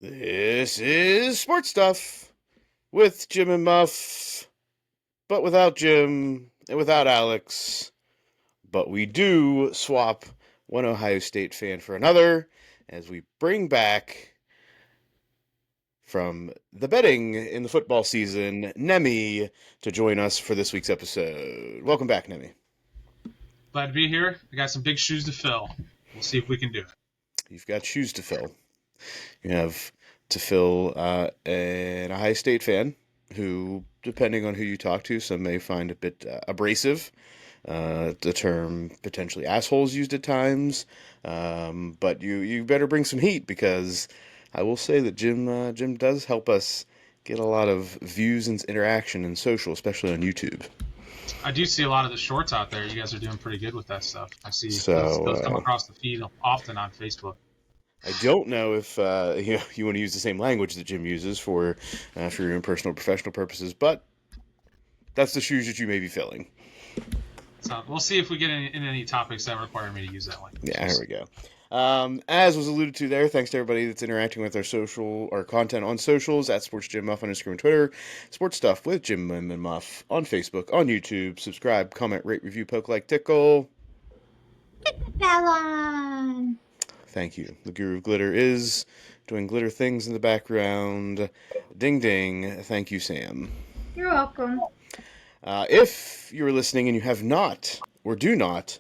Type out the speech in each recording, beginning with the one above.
This is Sports Stuff with Jim and Muff, but without Jim and without Alex. But we do swap one Ohio State fan for another as we bring back from the betting in the football season, Neme, to join us for this week's episode. Welcome back, Neme. Glad to be here. I got some big shoes to fill. We'll see if we can do it. You've got shoes to fill. You have to fill an Ohio State fan who, depending on who you talk to, some may find a bit abrasive. The term potentially assholes used at times. But you better bring some heat, because I will say that Jim does help us get a lot of views and interaction and social, especially on YouTube. I do see a lot of the shorts out there. You guys are doing pretty good with that stuff. I see So, those come across the feed often on Facebook. I don't know if you want to use the same language that Jim uses for your own personal or professional purposes, but that's the shoes that you may be filling. So we'll see if we get in any topics that require me to use that language. Yeah, here we go. As was alluded to there, thanks to everybody that's interacting with our content on socials, at Sports Jim Muff on Instagram and Twitter, Sports Stuff with Jim and Muff on Facebook, on YouTube. Subscribe, comment, rate, review, poke, like, tickle. Bell on. Thank you. The Guru of Glitter is doing glitter things in the background. Ding ding. Thank you, Sam. You're welcome. If you're listening and you have not, or do not,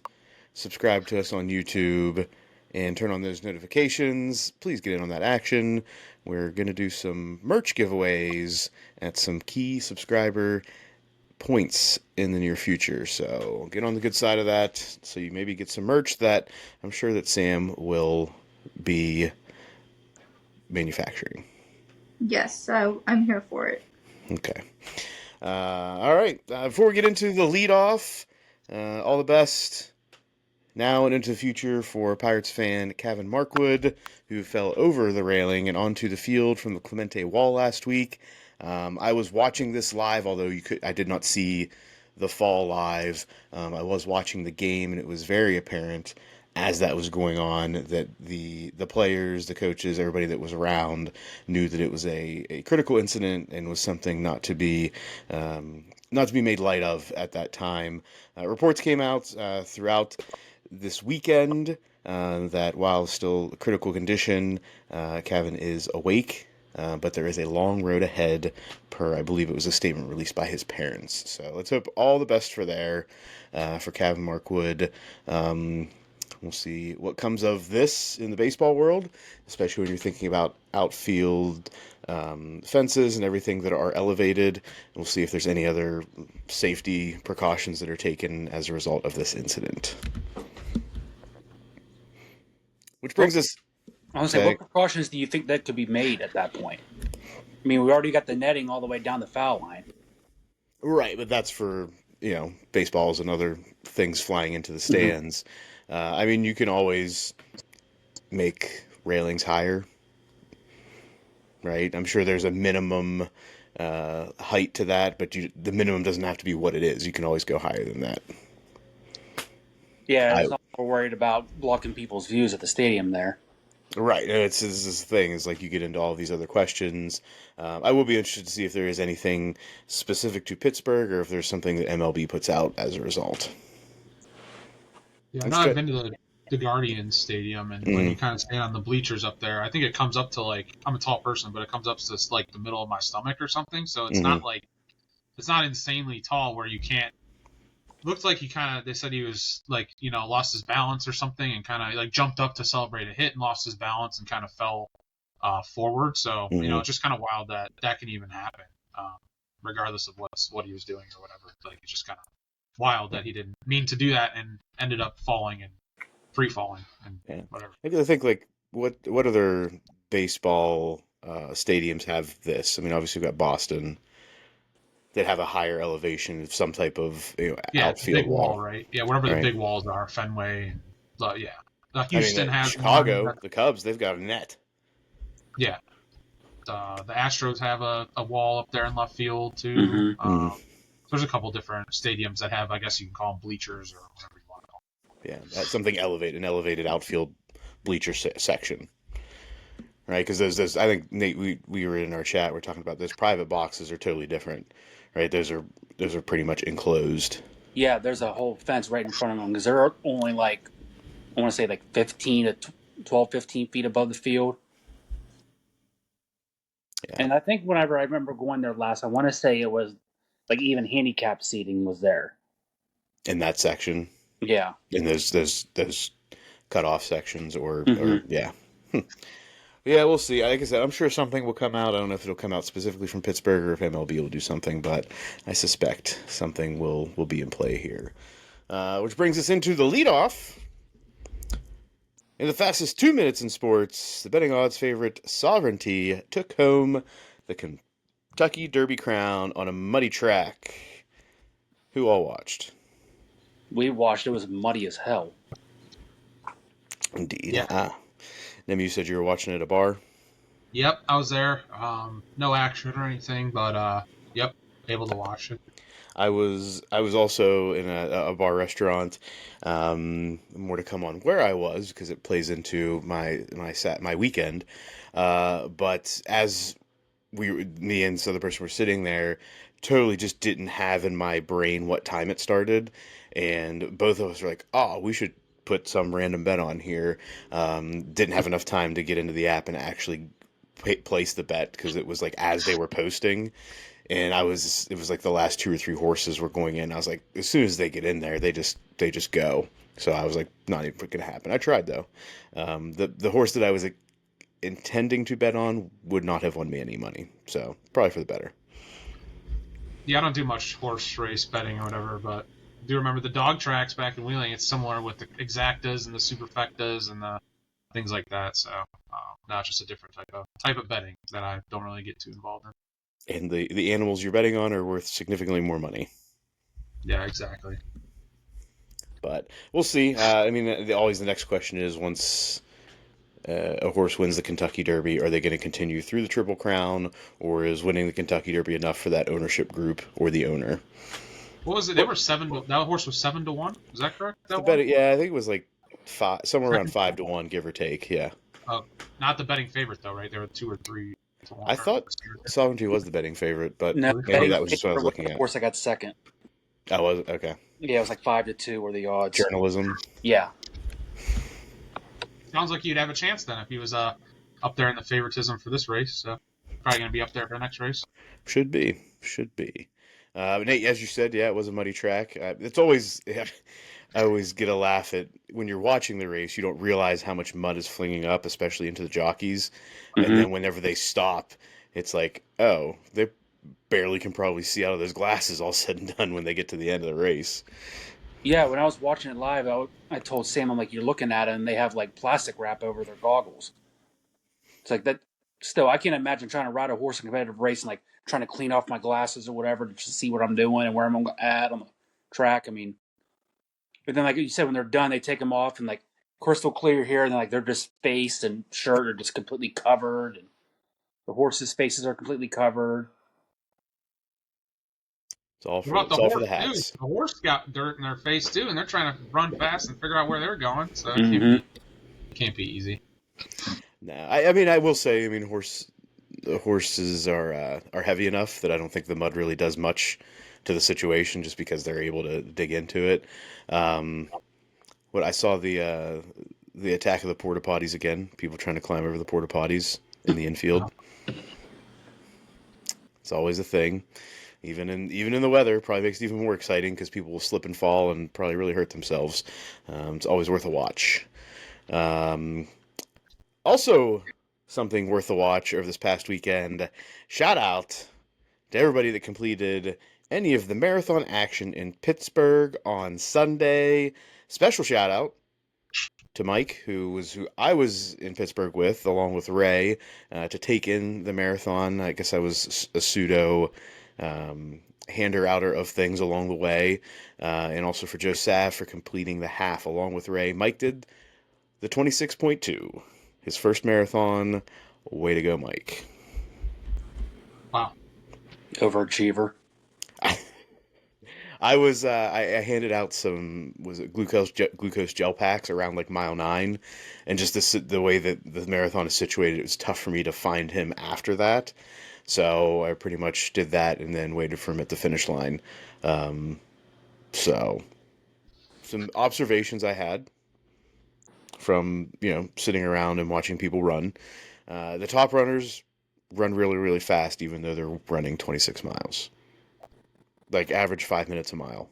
subscribe to us on YouTube and turn on those notifications, please get in on that action. We're going to do some merch giveaways at some key subscriber points in the near future. So get on the good side of that, so you maybe get some merch that I'm sure that Sam will be manufacturing. Yes, I'm here for it. Okay. All right. Before we get into the leadoff, all the best now and into the future for Pirates fan Kevin Markwood, who fell over the railing and onto the field from the Clemente wall last week. I was watching this live, although I did not see the fall live. I was watching the game, and it was very apparent as that was going on that the players, the coaches, everybody that was around knew that it was a critical incident and was something not to be made light of at that time. Reports came out throughout this weekend that while still a critical condition, Kevin is awake. But there is a long road ahead, per, I believe it was a statement released by his parents. So let's hope all the best for Kevin Markwood. We'll see what comes of this in the baseball world, especially when you're thinking about outfield fences and everything that are elevated. We'll see if there's any other safety precautions that are taken as a result of this incident. Which brings us... I was going to say, what precautions do you think that could be made at that point? I mean, we already got the netting all the way down the foul line. Right, but that's for, baseballs and other things flying into the stands. I mean, you can always make railings higher, right? I'm sure there's a minimum height to that, but the minimum doesn't have to be what it is. You can always go higher than that. Yeah, it's not worried about blocking people's views at the stadium there. Right, and it's this thing is like you get into all these other questions. I will be interested to see if there is anything specific to Pittsburgh or if there's something that MLB puts out as a result. Yeah, I've been to the Guardians Stadium, and when you kind of stand on the bleachers up there, I think it comes up to I'm a tall person, but it comes up to the middle of my stomach or something. So it's not it's not insanely tall where you can't. Looked like they said he was lost his balance or something and kind of jumped up to celebrate a hit and lost his balance and kind of fell forward. So, it's just kind of wild that can even happen, regardless of what he was doing or whatever. It's just kind of wild that he didn't mean to do that and ended up falling and free falling and whatever. I think what other baseball stadiums have this? I mean, obviously we've got Boston that have a higher elevation of some type of outfield big wall, right? Yeah, whatever the big walls are, Fenway. Houston has Chicago. one. The Cubs, they've got a net. Yeah, the Astros have a wall up there in left field too. There's a couple different stadiums that have, I guess you can call them bleachers or whatever you want to call them. Yeah, that's something elevated, an elevated outfield bleacher section. right? Because those, I think Nate, we were in our chat, we're talking about those private boxes are totally different, right? Those are pretty much enclosed. Yeah, there's a whole fence right in front of them because they're only like, I want to say like 15 to 12, 15 feet above the field. Yeah. And I think whenever I remember going there last, I want to say it was like even handicap seating was there. In that section. Yeah. In those cutoff sections or yeah. Yeah, we'll see. Like I said, I'm sure something will come out. I don't know if it'll come out specifically from Pittsburgh or if MLB will do something, but I suspect something will be in play here. Which brings us into the leadoff. In the fastest 2 minutes in sports, the betting odds favorite Sovereignty took home the Kentucky Derby crown on a muddy track. Who all watched? We watched. It was muddy as hell. Indeed. Yeah. Neme, you said you were watching at a bar? Yep, I was there. No action or anything, but yep, able to watch it. I was also in a bar restaurant. More to come on where I was because it plays into my weekend. But as me and this other person were sitting there, totally just didn't have in my brain what time it started, and both of us were like, "Oh, we should put some random bet on here." Didn't have enough time to get into the app and actually place the bet because it was like as they were posting. And it was like the last 2 or 3 horses were going in. I was like, as soon as they get in there, they just go. So I was like, not even going to happen. I tried though. The horse that I was intending to bet on would not have won me any money. So probably for the better. Yeah, I don't do much horse race betting or whatever, but I do remember the dog tracks back in Wheeling. It's similar with the exactas and the superfectas and the things like that. So not just a different type of betting that I don't really get too involved in. And the animals you're betting on are worth significantly more money. Yeah, exactly. But we'll see. I mean, always the next question is once a horse wins the Kentucky Derby, are they going to continue through the Triple Crown, or is winning the Kentucky Derby enough for that ownership group or the owner? What was it? They were 7 to, that horse was 7-1. Is that correct? Yeah, I think it was like somewhere around 5-1, give or take. Yeah. Not the betting favorite though, right? There were 2 or 3 to 1. I thought Sovereignty was the betting favorite, but No, maybe that was just what I was looking at. Of course, I got second. Oh, was it? Okay. Yeah, it was like 5-2 were the odds. Journalism. Yeah. Sounds like you'd have a chance then if he was up there in the favoritism for this race. So probably going to be up there for the next race. Should be. Nate, as you said, yeah, it was a muddy track. It's always, I always get a laugh at when you're watching the race, you don't realize how much mud is flinging up, especially into the jockeys. Mm-hmm. And then whenever they stop, it's like, oh, they barely can probably see out of those glasses all said and done when they get to the end of the race. Yeah, when I was watching it live, I told Sam, I'm like, you're looking at it and they have like plastic wrap over their goggles. It's like that. Still, I can't imagine trying to ride a horse in a competitive race and like trying to clean off my glasses or whatever to just see what I'm doing and where I'm at on the track. I mean, but then like you said, when they're done, they take them off and like crystal clear here, and then like they're just face and shirt are just completely covered, and the horses' faces are completely covered. It's all for the hats. Too. The horse got dirt in their face too, and they're trying to run fast and figure out where they're going. So it can't be easy. No, I mean, I will say, the horses are heavy enough that I don't think the mud really does much to the situation, just because they're able to dig into it. What I saw the attack of the porta potties again. People trying to climb over the porta potties in the infield. It's always a thing. Even in the weather, probably makes it even more exciting because people will slip and fall and probably really hurt themselves. It's always worth a watch. Also, something worth a watch over this past weekend. Shout out to everybody that completed any of the marathon action in Pittsburgh on Sunday. Special shout out to Mike, who I was in Pittsburgh with, along with Ray, to take in the marathon. I guess I was a pseudo hander-outer of things along the way, and also for Joe Sav for completing the half along with Ray. Mike did the 26.2, his first marathon. Way to go, Mike. Wow. Overachiever. I was I handed out some glucose gel packs around like mile 9, and just the way that the marathon is situated, it was tough for me to find him after that. So I pretty much did that and then waited for him at the finish line. So some observations I had from sitting around and watching people run. The top runners run really really fast, even though they're running 26 miles, like average 5 minutes a mile.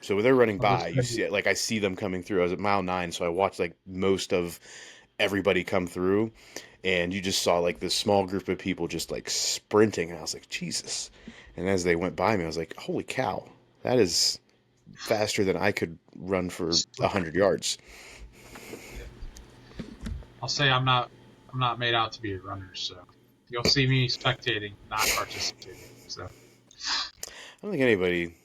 So when they're running by, you see it, like I see them coming through. I was at mile 9, so I watched like most of everybody come through, and you just saw like this small group of people just like sprinting, and I was like, Jesus. And as they went by me, I was like, holy cow, that is faster than I could run for 100 yards. I'll say I'm not made out to be a runner, so you'll see me spectating, not participating. So I don't think anybody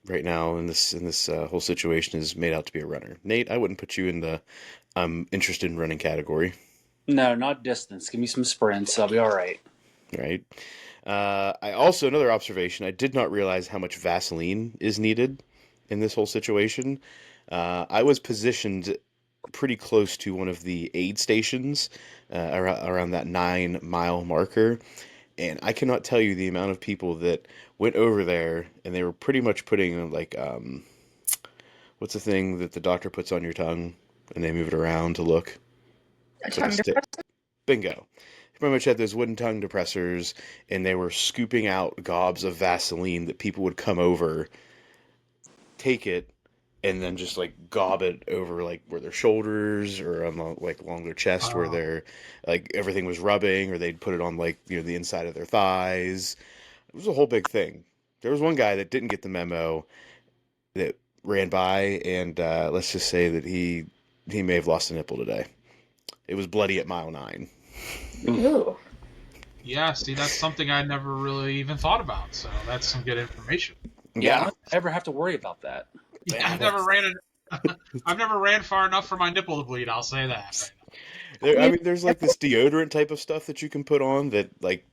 right now in this whole situation is made out to be a runner. Nate, I wouldn't put you in the I'm interested in running category. No, not distance. Give me some sprints. I'll be all right. Right. I also, another observation, I did not realize how much Vaseline is needed in this whole situation. I was positioned pretty close to one of the aid stations around that 9-mile marker, and I cannot tell you the amount of people that went over there and they were pretty much putting like what's the thing that the doctor puts on your tongue and they move it around to look? A tongue depressor? Bingo. Pretty much had those wooden tongue depressors, and they were scooping out gobs of Vaseline that people would come over, take it, and then just like gob it over like where their shoulders or on like along their chest where they're like everything was rubbing, or they'd put it on like the inside of their thighs. It was a whole big thing. There was one guy that didn't get the memo that ran by, and let's just say that he may have lost a nipple today. It was bloody at mile 9. Ooh. yeah, see, that's something I never really even thought about. So that's some good information. Yeah, I don't ever have to worry about that. Yeah, I've never ran far enough for my nipple to bleed. I'll say that. There's like this deodorant type of stuff that you can put on that like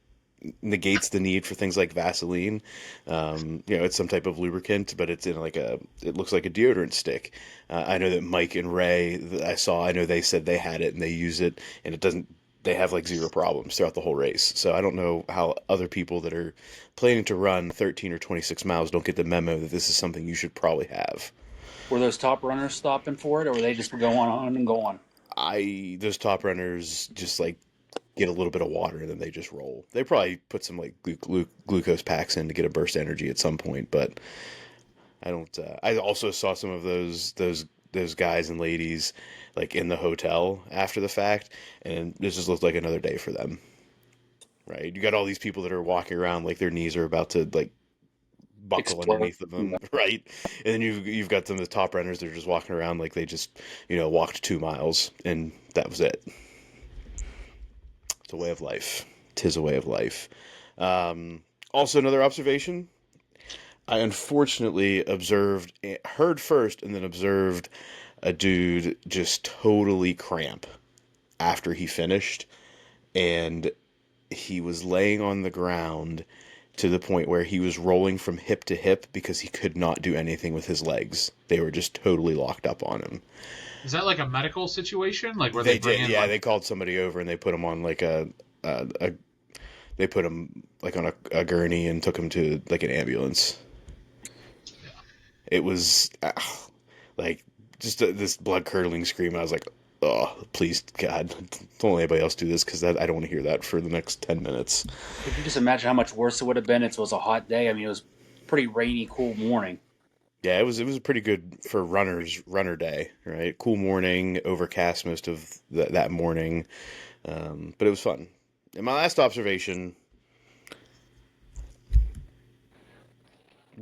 negates the need for things like Vaseline. It's some type of lubricant, but it's in like it looks like a deodorant stick. I know that Mike and Ray, I know they said they had it and they use it, and it doesn't. They have like zero problems throughout the whole race. So I don't know how other people that are planning to run 13 or 26 miles don't get the memo that this is something you should probably have. Were those top runners stopping for it, or were they just going on and going? Those top runners just like get a little bit of water and then they just roll. They probably put some like glucose packs in to get a burst energy at some point, but I don't. I also saw some of those guys and ladies like in the hotel after the fact, and this just looked like another day for them. Right? You got all these people that are walking around like their knees are about to like buckle underneath of them, right? And then you've got some of the top runners that are just walking around like they just walked 2 miles and that was it. It's a way of life. 'Tis a way of life. Also, another observation. I unfortunately heard first, and then observed a dude just totally cramp after he finished, and he was laying on the ground to the point where he was rolling from hip to hip because he could not do anything with his legs. They were just totally locked up on him. Is that like a medical situation, like where they bring did? in, Yeah, like... they called somebody over and they put him on like they put him like on a gurney and took him to like an ambulance. Yeah. It was like just this blood curdling scream. I was like, oh, please, God, don't let anybody else do this because I don't want to hear that for the next 10 minutes. Could you just imagine how much worse it would have been if it was a hot day? I mean, it was pretty rainy, cool morning. Yeah, it was pretty good for runner day, right? Cool morning, overcast most of that morning, but it was fun. And my last observation,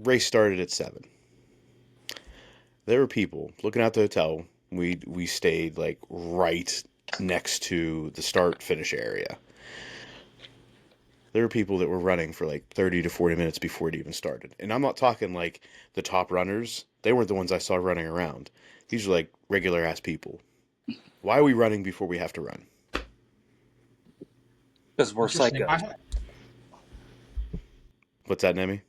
race started at 7. There were people looking out the hotel. We stayed like right next to the start-finish area. There were people that were running for like 30 to 40 minutes before it even started. And I'm not talking like the top runners. They weren't the ones I saw running around. These are like regular-ass people. Why are we running before we have to run? Because we're psycho. What's that, Neme?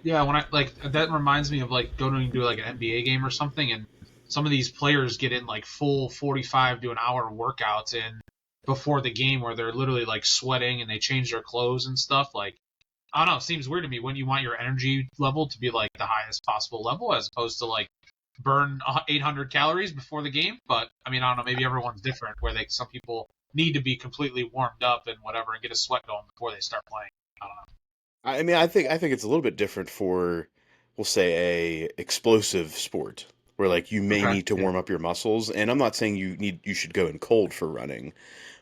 Yeah, when I like that reminds me of like going to do like an NBA game or something, and some of these players get in like full 45 to an hour workouts in before the game where they're literally like sweating and they change their clothes and stuff. Like, I don't know, it seems weird to me when you want your energy level to be like the highest possible level as opposed to like burn 800 calories before the game. But I mean, I don't know, maybe everyone's different where some people need to be completely warmed up and whatever and get a sweat going before they start playing. I don't know. I mean, I think it's a little bit different for, we'll say, a explosive sport where like you may Okay. need to warm up your muscles, and I'm not saying you should go in cold for running,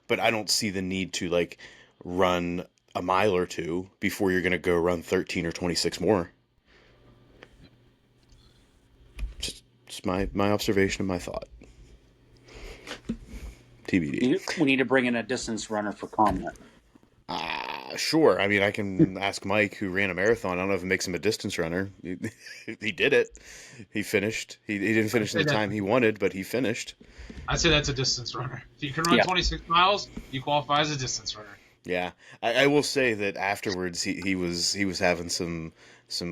but I don't see the need to like run a mile or two before you're going to go run 13 or 26 more. Just my observation and my thought. TBD. We need to bring in a distance runner for comment. Sure. I mean, I can ask Mike, who ran a marathon. I don't know if it makes him a distance runner. He did it. He finished. He didn't finish in the time he wanted, but he finished. I'd say that's a distance runner. If you can run 26 miles, you qualify as a distance runner. Yeah, I will say that afterwards he was having some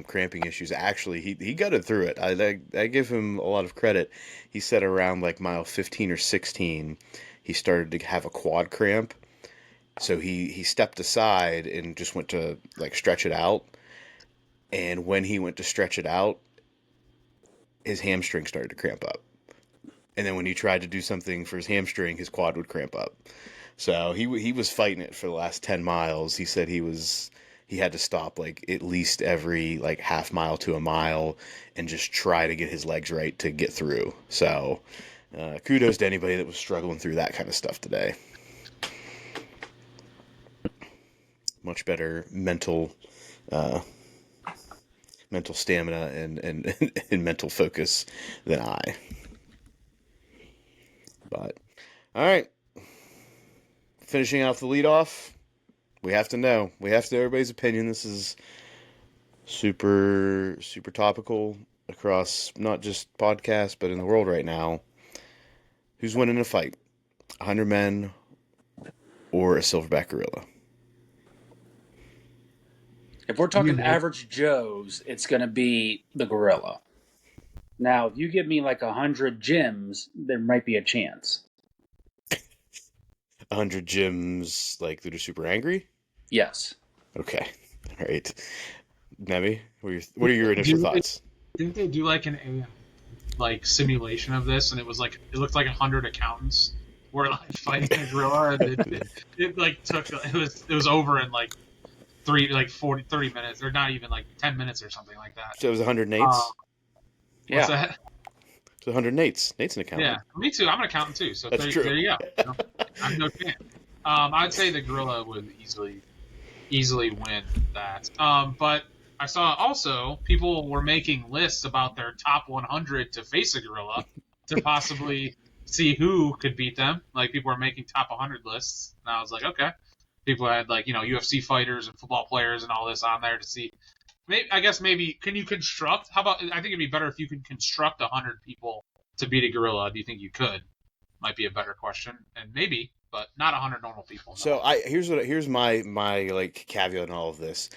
cramping issues. Actually, he gutted through it. I give him a lot of credit. He said around like mile 15 or 16, he started to have a quad cramp. So he stepped aside and just went to like stretch it out. And when he went to stretch it out, his hamstring started to cramp up. And then when he tried to do something for his hamstring, his quad would cramp up. So he was fighting it for the last 10 miles. He said he had to stop like at least every like half mile to a mile and just try to get his legs right to get through. So kudos to anybody that was struggling through that kind of stuff today. Much better mental stamina and mental focus than I. But all right, finishing off the leadoff, we have to know everybody's opinion. This is super topical across not just podcasts but in the world right now. Who's winning a fight, 100 men or a silverback gorilla? If we're talking average Joes, it's going to be the gorilla. Now, if you give me like 100 gyms, there might be a chance. 100 gyms, like they're just super angry? Yes. Okay. All right. Neme, what are your initial thoughts? Didn't they do like an AI like simulation of this, and it looked like 100 accountants were like fighting a gorilla, and it like took it was over in like 30 minutes, or not even like 10 minutes or something like that. So it was 100 Nates? Yeah. What's that? So 100 Nates. Nate's an accountant. Yeah, me too. I'm an accountant too. So That's true. There you go. I'm no fan. I'd say the gorilla would easily win that. But I saw also people were making lists about their top 100 to face a gorilla to possibly see who could beat them. Like people were making top 100 lists, and I was like, okay. People had like UFC fighters and football players and all this on there to see. Maybe can you construct? How about? I think it'd be better if you could construct 100 people to beat a gorilla. Do you think you could? Might be a better question, and maybe, but not 100 normal people. No. So here's my like caveat in all of this.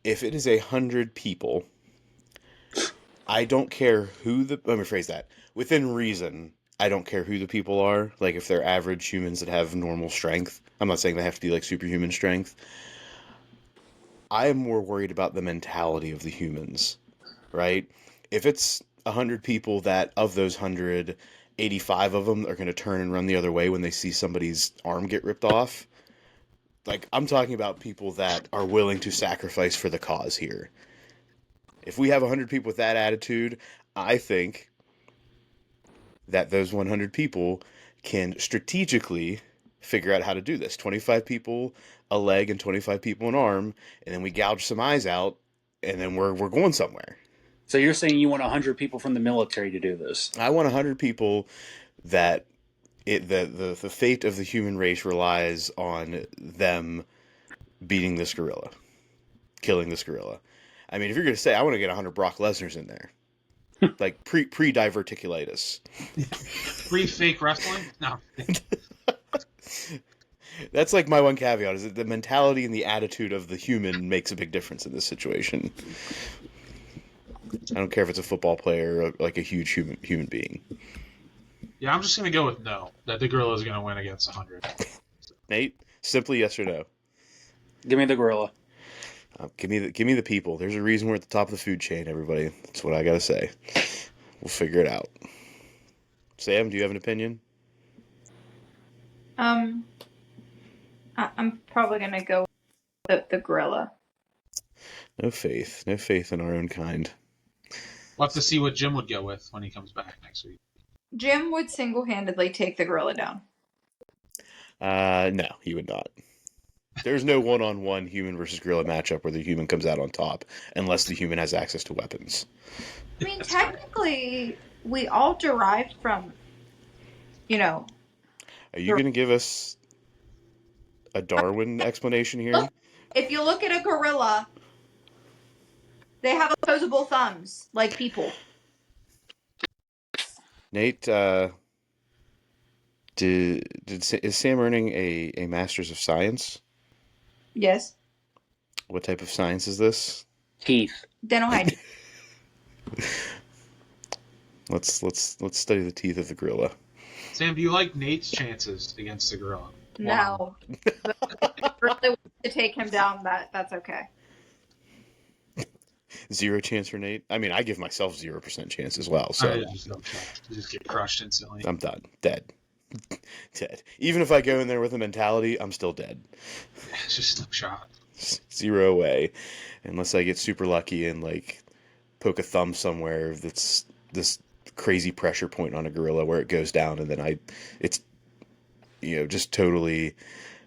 If it is 100 people, I don't care who let me phrase that. Within reason, I don't care who the people are. Like if they're average humans that have normal strength. I'm not saying they have to be like superhuman strength. I am more worried about the mentality of the humans, right? If it's 100 people that of those 100, 85 of them are going to turn and run the other way when they see somebody's arm get ripped off. Like I'm talking about people that are willing to sacrifice for the cause here. If we have 100 people with that attitude, I think that those 100 people can strategically figure out how to do this. 25 people a leg and 25 people an arm, and then we gouge some eyes out, and then we're going somewhere. So you're saying you want 100 people from the military to do this? I want 100 people that the fate of the human race relies on them beating this gorilla, killing this gorilla. I mean, if you're going to say, I want to get 100 Brock Lesnar's in there, like pre-diverticulitis. Pre-fake wrestling? No. That's like my one caveat, is that the mentality and the attitude of the human makes a big difference in this situation. I don't care if it's a football player or like a huge human being. Yeah, I'm just gonna go with no. That the gorilla is gonna win against 100. Nate, simply yes or no. Give me the gorilla. Give me the people. There's a reason we're at the top of the food chain, everybody. That's what I gotta say. We'll figure it out. Sam, do you have an opinion? I'm probably gonna go with the gorilla. No faith in our own kind. We'll have to see what Jim would go with when he comes back next week. Jim would single-handedly take the gorilla down. No, he would not. There's no one-on-one human versus gorilla matchup where the human comes out on top, unless the human has access to weapons. I mean, technically, we all derived from, Are you going to give us a Darwin explanation here? If you look at a gorilla, they have opposable thumbs, like people. Nate, is Sam earning a Master's of Science? Yes. What type of science is this? Teeth. Dental hygiene. Let's study the teeth of the gorilla. Sam, do you like Nate's chances against the gorilla? No. But if you really want to take him down, that's okay. 0 chance for Nate? I mean, I give myself 0% chance as well. So Just no chance. You just get crushed instantly. I'm done. Dead. Even if I go in there with a mentality, I'm still dead. It's just no shot. 0 way. Unless I get super lucky and like poke a thumb somewhere that's this crazy pressure point on a gorilla where it goes down, and then it's just totally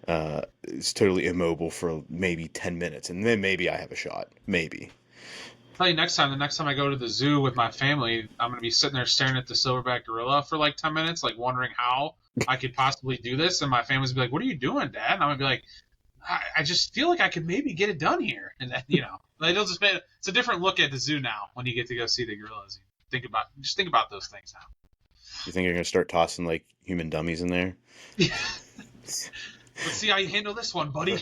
it's totally immobile for maybe 10 minutes, and then maybe I have a shot. Maybe. I'll tell you the next time I go to the zoo with my family, I'm going to be sitting there staring at the silverback gorilla for like 10 minutes, like wondering how I could possibly do this. And my family's be like, "What are you doing, Dad?" And I'm going to be like, I just feel like I could maybe get it done here. And then, it's a different look at the zoo now when you get to go see the gorillas. Think about those things now. You think you're going to start tossing like human dummies in there? Let's see how you handle this one, buddy.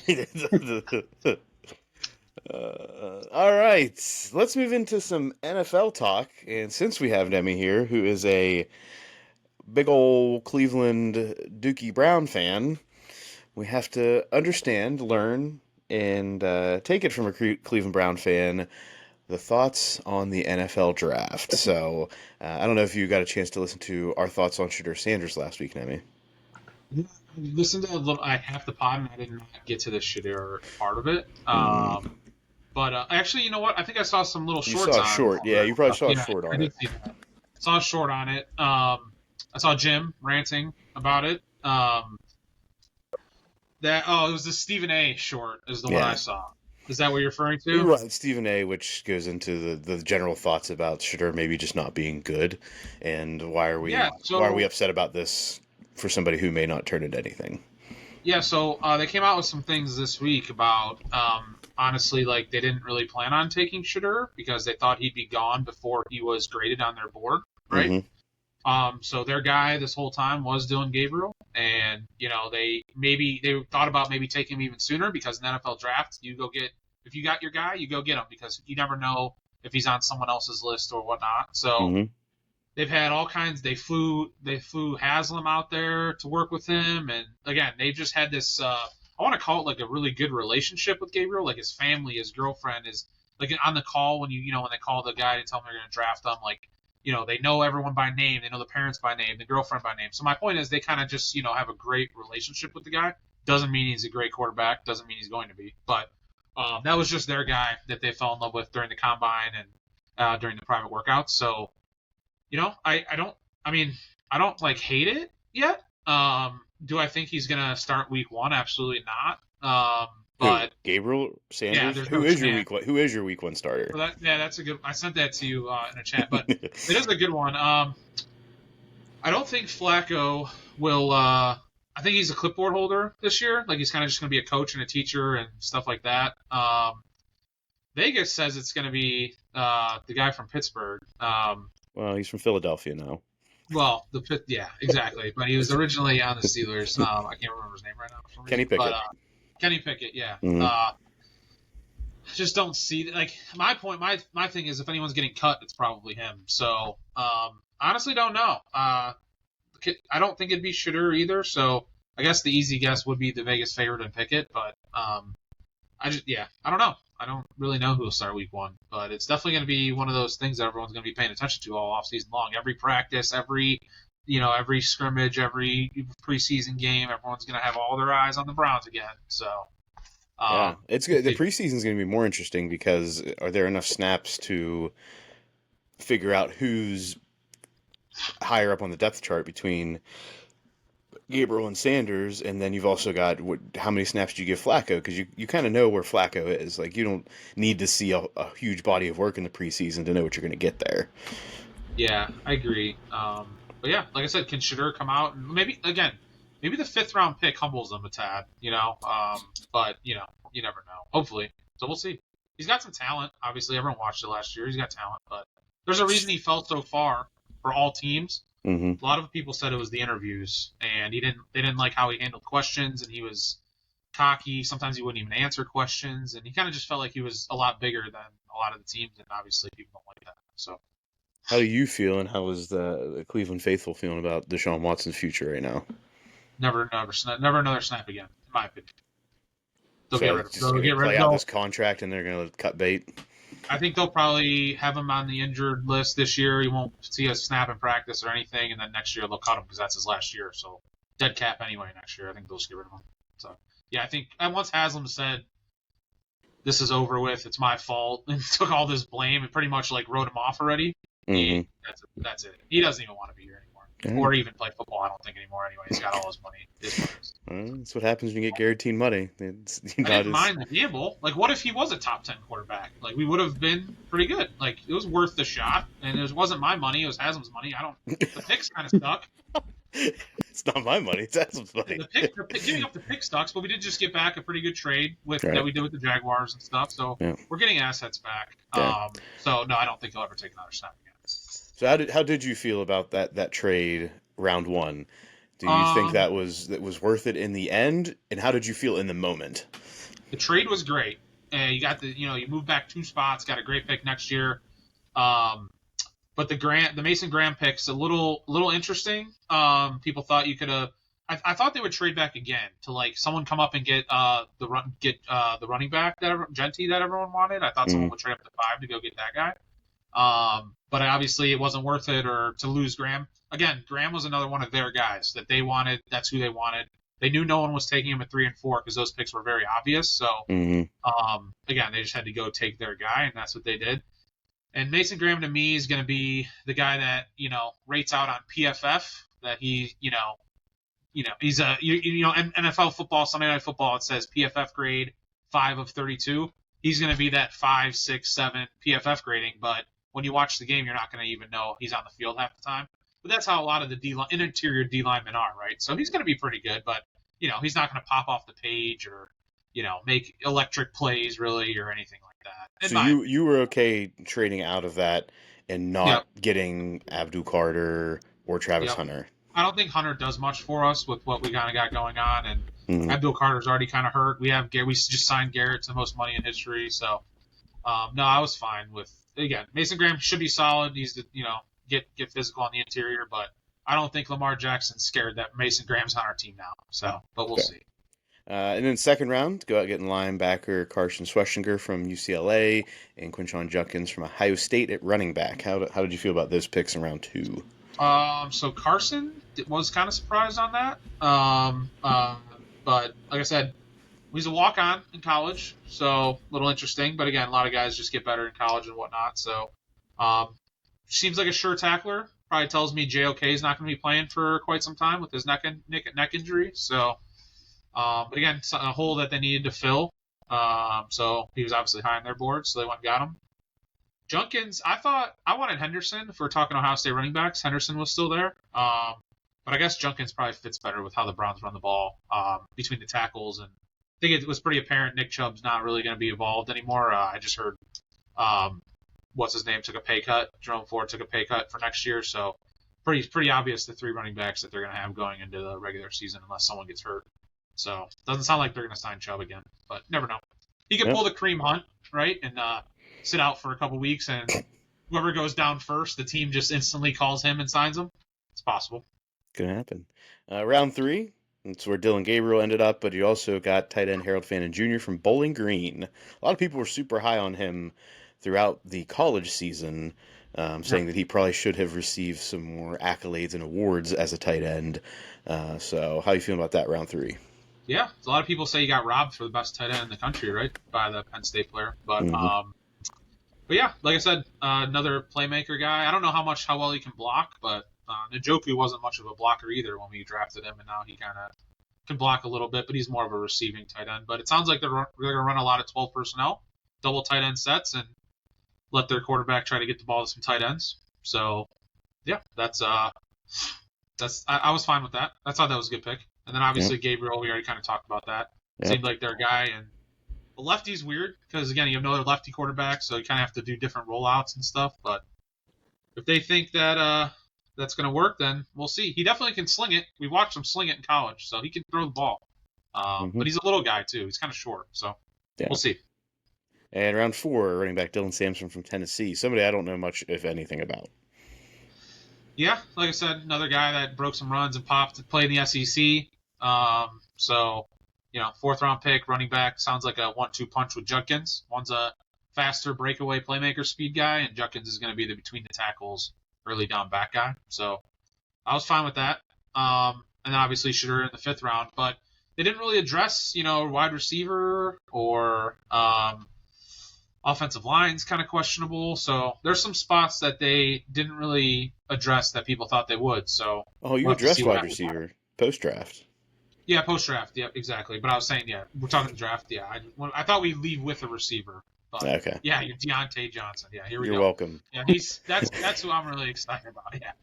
All right, let's move into some NFL talk. And since we have Neme here, who is a big old Cleveland Dookie Brown fan, we have to understand, learn, and take it from a Cleveland Brown fan, the thoughts on the NFL draft. So I don't know if you got a chance to listen to our thoughts on Shedeur Sanders last week, Neme. I listened to half the pod, and I did not get to the Shedeur part of it. But actually, you know what? I think I saw some little shorts on it. You saw a short. Yeah, you probably saw a short on it. Saw a short on it. I saw Jim ranting about it. It was the Stephen A. short is the one I saw. Is that what you're referring to? Right, Stephen A., which goes into the general thoughts about Shedeur maybe just not being good, and why are we upset about this for somebody who may not turn into anything? Yeah, so they came out with some things this week about honestly, like they didn't really plan on taking Shedeur because they thought he'd be gone before he was graded on their board, right? Mm-hmm. So their guy this whole time was Dylan Gabriel, and they thought about maybe taking him even sooner because in the NFL draft, if you got your guy, you go get him because you never know if he's on someone else's list or whatnot. So they've had all kinds. They flew Haslam out there to work with him, and again, they've just had this. I want to call it like a really good relationship with Gabriel. Like his family, his girlfriend is like on the call when when they call the guy to tell him they're going to draft him, like. They know everyone by name. They know the parents by name, the girlfriend by name. So my point is they kind of just, have a great relationship with the guy. Doesn't mean he's a great quarterback. Doesn't mean he's going to be. But that was just their guy that they fell in love with during the combine and during the private workouts. So, I don't like hate it yet. Do I think he's going to start week 1? Absolutely not. But Gabriel Sanders, who is your week 1 starter? Well, that's a good. I sent that to you in a chat, but it is a good one. I don't think Flacco will. I think he's a clipboard holder this year. Like he's kind of just going to be a coach and a teacher and stuff like that. Vegas says it's going to be the guy from Pittsburgh. Well, he's from Philadelphia now. Well, yeah, exactly. But he was originally on the Steelers. I can't remember his name right now for some reason. Kenny Pickett. But Kenny Pickett, yeah. Mhm. Just don't see my point. My thing is, if anyone's getting cut, it's probably him. So honestly, don't know. I don't think it'd be Shedeur either. So I guess the easy guess would be the Vegas favorite and Pickett. But I don't know. I don't really know who will start week 1, but it's definitely going to be one of those things that everyone's going to be paying attention to all offseason long. Every practice, every scrimmage, every preseason game, everyone's going to have all their eyes on the Browns again. So yeah, it's good. The preseason is going to be more interesting because are there enough snaps to figure out who's higher up on the depth chart between Gabriel and Sanders, and then you've also got how many snaps do you give Flacco? Because you kind of know where Flacco is. Like, you don't need to see a huge body of work in the preseason to know what you're going to get there. Yeah, I agree. But yeah, like I said, can Shedeur come out and maybe the 5th round pick humbles him a tad, but you never know. Hopefully, so we'll see. He's got some talent. Obviously, everyone watched it last year. He's got talent, but there's a reason he fell so far for all teams. Mm-hmm. A lot of people said it was the interviews, and they didn't like how he handled questions, and he was cocky. Sometimes he wouldn't even answer questions, and he kind of just felt like he was a lot bigger than a lot of the teams, and obviously people don't like that. So, how do you feel, and how is the Cleveland faithful feeling about Deshaun Watson's future right now? Never another snap again, in my opinion. They'll get rid of him. They'll get rid of this contract, and they're going to cut bait. I think they'll probably have him on the injured list this year. He won't see a snap in practice or anything, and then next year they'll cut him because that's his last year. So dead cap anyway next year. I think they'll just get rid of him. So yeah, I think once Haslam said this is over with, it's my fault, and took all this blame and pretty much like wrote him off already. Mm-hmm. That's it. He doesn't even want to be here anymore, or even play football. I don't think anymore. Anyway, he's got all his money. That's what happens when you get guaranteed money. I didn't mind the gamble. Like, what if he was a top 10 quarterback? Like, we would have been pretty good. Like, it was worth the shot, and it wasn't my money. It was Haslam's money. The picks kind of stuck. It's not my money. It's Haslam's money. Giving up the pick sucks, but we did just get back a pretty good trade that we did with the Jaguars and stuff. So we're getting assets back. Yeah. So no, I don't think he'll ever take another snap again. So how did you feel about that trade round 1? Do you think that was worth it in the end? And how did you feel in the moment? The trade was great. You got you moved back 2 spots, got a great pick next year. But the Mason Graham pick's a little interesting. People thought you could have. I thought they would trade back again to like someone come up and get the running back Genty that everyone wanted. I thought someone would trade up to 5 to go get that guy. But obviously it wasn't worth it or to lose Graham. Again, Graham was another one of their guys that they wanted. That's who they wanted. They knew no one was taking him at 3 and 4 because those picks were very obvious. So, again, they just had to go take their guy, and that's what they did. And Mason Graham to me is going to be the guy that rates out on PFF. That he, he's a NFL football, Sunday Night Football. It says PFF grade 5 of 32. He's going to be that 5, 6, 7 PFF grading, but when you watch the game, you're not going to even know he's on the field half the time. But that's how a lot of the interior D linemen are, right? So he's going to be pretty good, but he's not going to pop off the page or make electric plays really or anything like that. So you were okay trading out of that and not getting Abdul Carter or Travis Hunter. I don't think Hunter does much for us with what we kind of got going on, and Abdul Carter's already kind of hurt. We just signed Garrett to the most money in history, so no, I was fine with. Again, Mason Graham should be solid. He's get physical on the interior, but I don't think Lamar Jackson's scared that Mason Graham's on our team now. So, but we'll see. And then second round, go out getting linebacker Carson Schwestinger from UCLA and Quinshon Judkins from Ohio State at running back. How did you feel about those picks in round 2? So Carson was kind of surprised on that. But like I said, he's a walk-on in college, so a little interesting. But again, a lot of guys just get better in college and whatnot. So seems like a sure tackler. Probably tells me JOK is not going to be playing for quite some time with his neck injury. So, but again, it's a hole that they needed to fill. So he was obviously high on their board, so they went and got him. Judkins, I wanted Henderson. If we're talking Ohio State running backs, Henderson was still there. But I guess Judkins probably fits better with how the Browns run the ball between the tackles. And I think it was pretty apparent Nick Chubb's not really going to be involved anymore. I just heard what's his name took a pay cut. Jerome Ford took a pay cut for next year. So pretty obvious the 3 running backs that they're going to have going into the regular season unless someone gets hurt. So doesn't sound like they're going to sign Chubb again, but never know. He could pull the Kareem Hunt, right, and sit out for a couple weeks, and whoever goes down first, the team just instantly calls him and signs him. It's possible. Could happen. Round 3, that's where Dylan Gabriel ended up, but you also got tight end Harold Fannin Jr. from Bowling Green. A lot of people were super high on him throughout the college season, saying that he probably should have received some more accolades and awards as a tight end. So how you feeling about that, round 3? Yeah, a lot of people say he got robbed for the best tight end in the country, right, by the Penn State player. But yeah, like I said, another playmaker guy. I don't know how well he can block, but Njoku wasn't much of a blocker either when we drafted him, and now he kind of can block a little bit, but he's more of a receiving tight end. But it sounds like they're going to run a lot of 12 personnel, double tight end sets, and let their quarterback try to get the ball to some tight ends. So, yeah, I was fine with that. I thought that was a good pick. And then obviously Gabriel, we already kind of talked about that. Seemed like their guy. And the lefty's weird because, again, you have no other lefty quarterback, so you kind of have to do different rollouts and stuff. But if they think that that's going to work, then we'll see. He definitely can sling it. We watched him sling it in college, so he can throw the ball. But he's a little guy, too. He's kind of short, so we'll see. And round 4, running back Dylan Sampson from Tennessee, somebody I don't know much, if anything, about. Yeah, like I said, another guy that broke some runs and popped to play in the SEC. So, 4th-round pick, running back, sounds like a 1-2 punch with Judkins. One's a faster breakaway playmaker speed guy, and Judkins is going to be the between-the-tackles early down back guy. So I was fine with that. And then obviously Shedeur in the 5th round. But they didn't really address, wide receiver or offensive line's kind of questionable. So there's some spots that they didn't really address that people thought they would. So you addressed wide receiver post-draft. Yeah, post-draft. Yeah, exactly. But I was saying, we're talking draft. Yeah, I thought we'd leave with a receiver. But okay. Yeah, you're Deontay Johnson. Yeah, here we go. You're welcome. Yeah, that's who I'm really excited about. Yeah.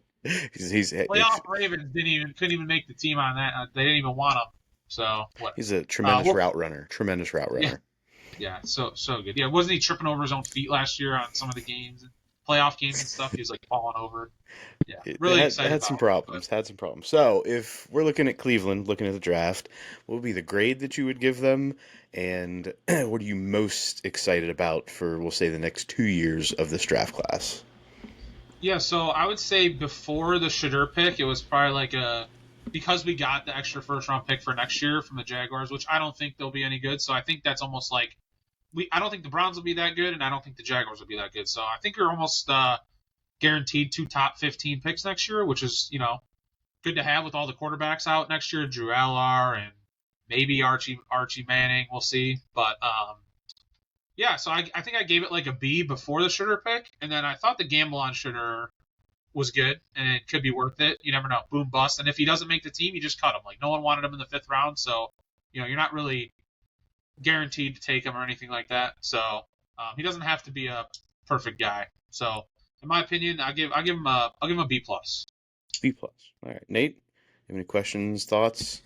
He's playoff Ravens couldn't even make the team on that. They didn't even want him. So what? He's a tremendous route runner. Tremendous route runner. Yeah, so good. Yeah, wasn't he tripping over his own feet last year on some of the games, playoff games and stuff? He was like falling over. Yeah, really excited. Had some problems. So if we're looking at Cleveland, looking at the draft, what would be the grade that you would give them, and what are you most excited about for, we'll say, the next 2 years of this draft class? Yeah, so I would say before the Shedeur pick, it was probably like because we got the extra 1st-round pick for next year from the Jaguars, which I don't think they'll be any good. So I think that's almost like I don't think the Browns will be that good, and I don't think the Jaguars will be that good. So I think you're almost guaranteed 2 top 15 picks next year, which is, good to have with all the quarterbacks out next year. Drew Allar and maybe Archie Manning. We'll see. But, so I think I gave it like a B before the Shedeur pick, and then I thought the gamble on Shedeur was good, and it could be worth it. You never know. Boom, bust. And if he doesn't make the team, you just cut him. Like, no one wanted him in the 5th round, so, you're not really guaranteed to take him or anything like that. So he doesn't have to be a perfect guy. So in my opinion, I'll give him a B+. B+. All right, Nate, you have any questions, thoughts?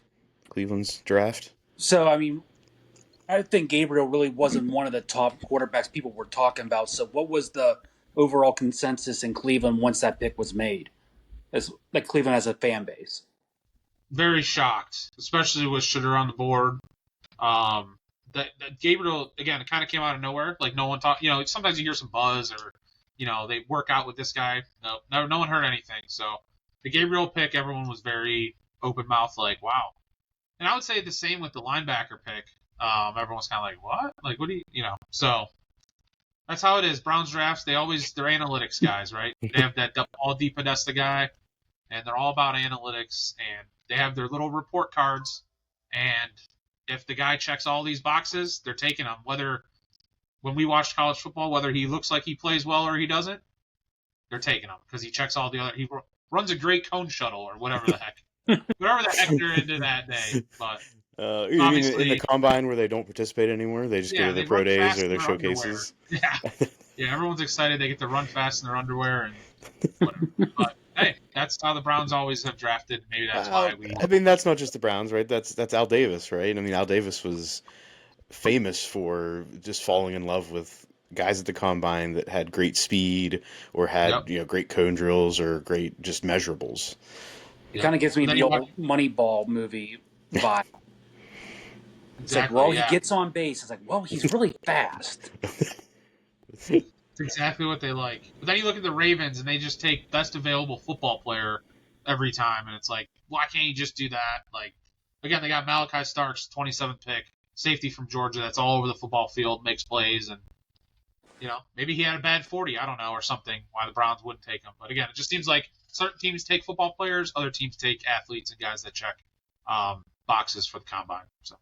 Cleveland's draft. So I think Gabriel really wasn't one of the top quarterbacks people were talking about. So what was the overall consensus in Cleveland once that pick was made? As like Cleveland has a fan base. Very shocked, especially with Shedeur on the board. That Gabriel, again, it kind of came out of nowhere. Like, no one talked. Sometimes you hear some buzz or, they work out with this guy. No one heard anything. So the Gabriel pick, everyone was very open mouth, like, wow. And I would say the same with the linebacker pick. Everyone's kind of like, what? Like, what do you. So that's how it is. Browns drafts, they're analytics guys, right? They have that Paul DePodesta guy, and they're all about analytics, and they have their little report cards, and if the guy checks all these boxes, they're taking him. When we watch college football, whether he looks like he plays well or he doesn't, they're taking him because he checks all the other. He runs a great cone shuttle or whatever the heck, they're into that day. But you mean in the combine where they don't participate anymore? They just go to their pro days or their showcases. Yeah, everyone's excited. They get to run fast in their underwear and whatever. But hey, that's how the Browns always have drafted. Maybe that's why we. That's not just the Browns, right? That's Al Davis, right? Al Davis was famous for just falling in love with guys at the combine that had great speed or had great cone drills or great just measurables. It kind of gives me the old Moneyball movie vibe. It's like, well, he gets on base. It's like, well, he's really fast. It's exactly what they like. But then you look at the Ravens, and they just take best available football player every time, and it's like, why can't you just do that? Like, again, they got Malachi Starks, 27th pick, safety from Georgia, that's all over the football field, makes plays, and maybe he had a bad 40, I don't know, or something, why the Browns wouldn't take him. But again, it just seems like certain teams take football players, other teams take athletes and guys that check boxes for the combine. So.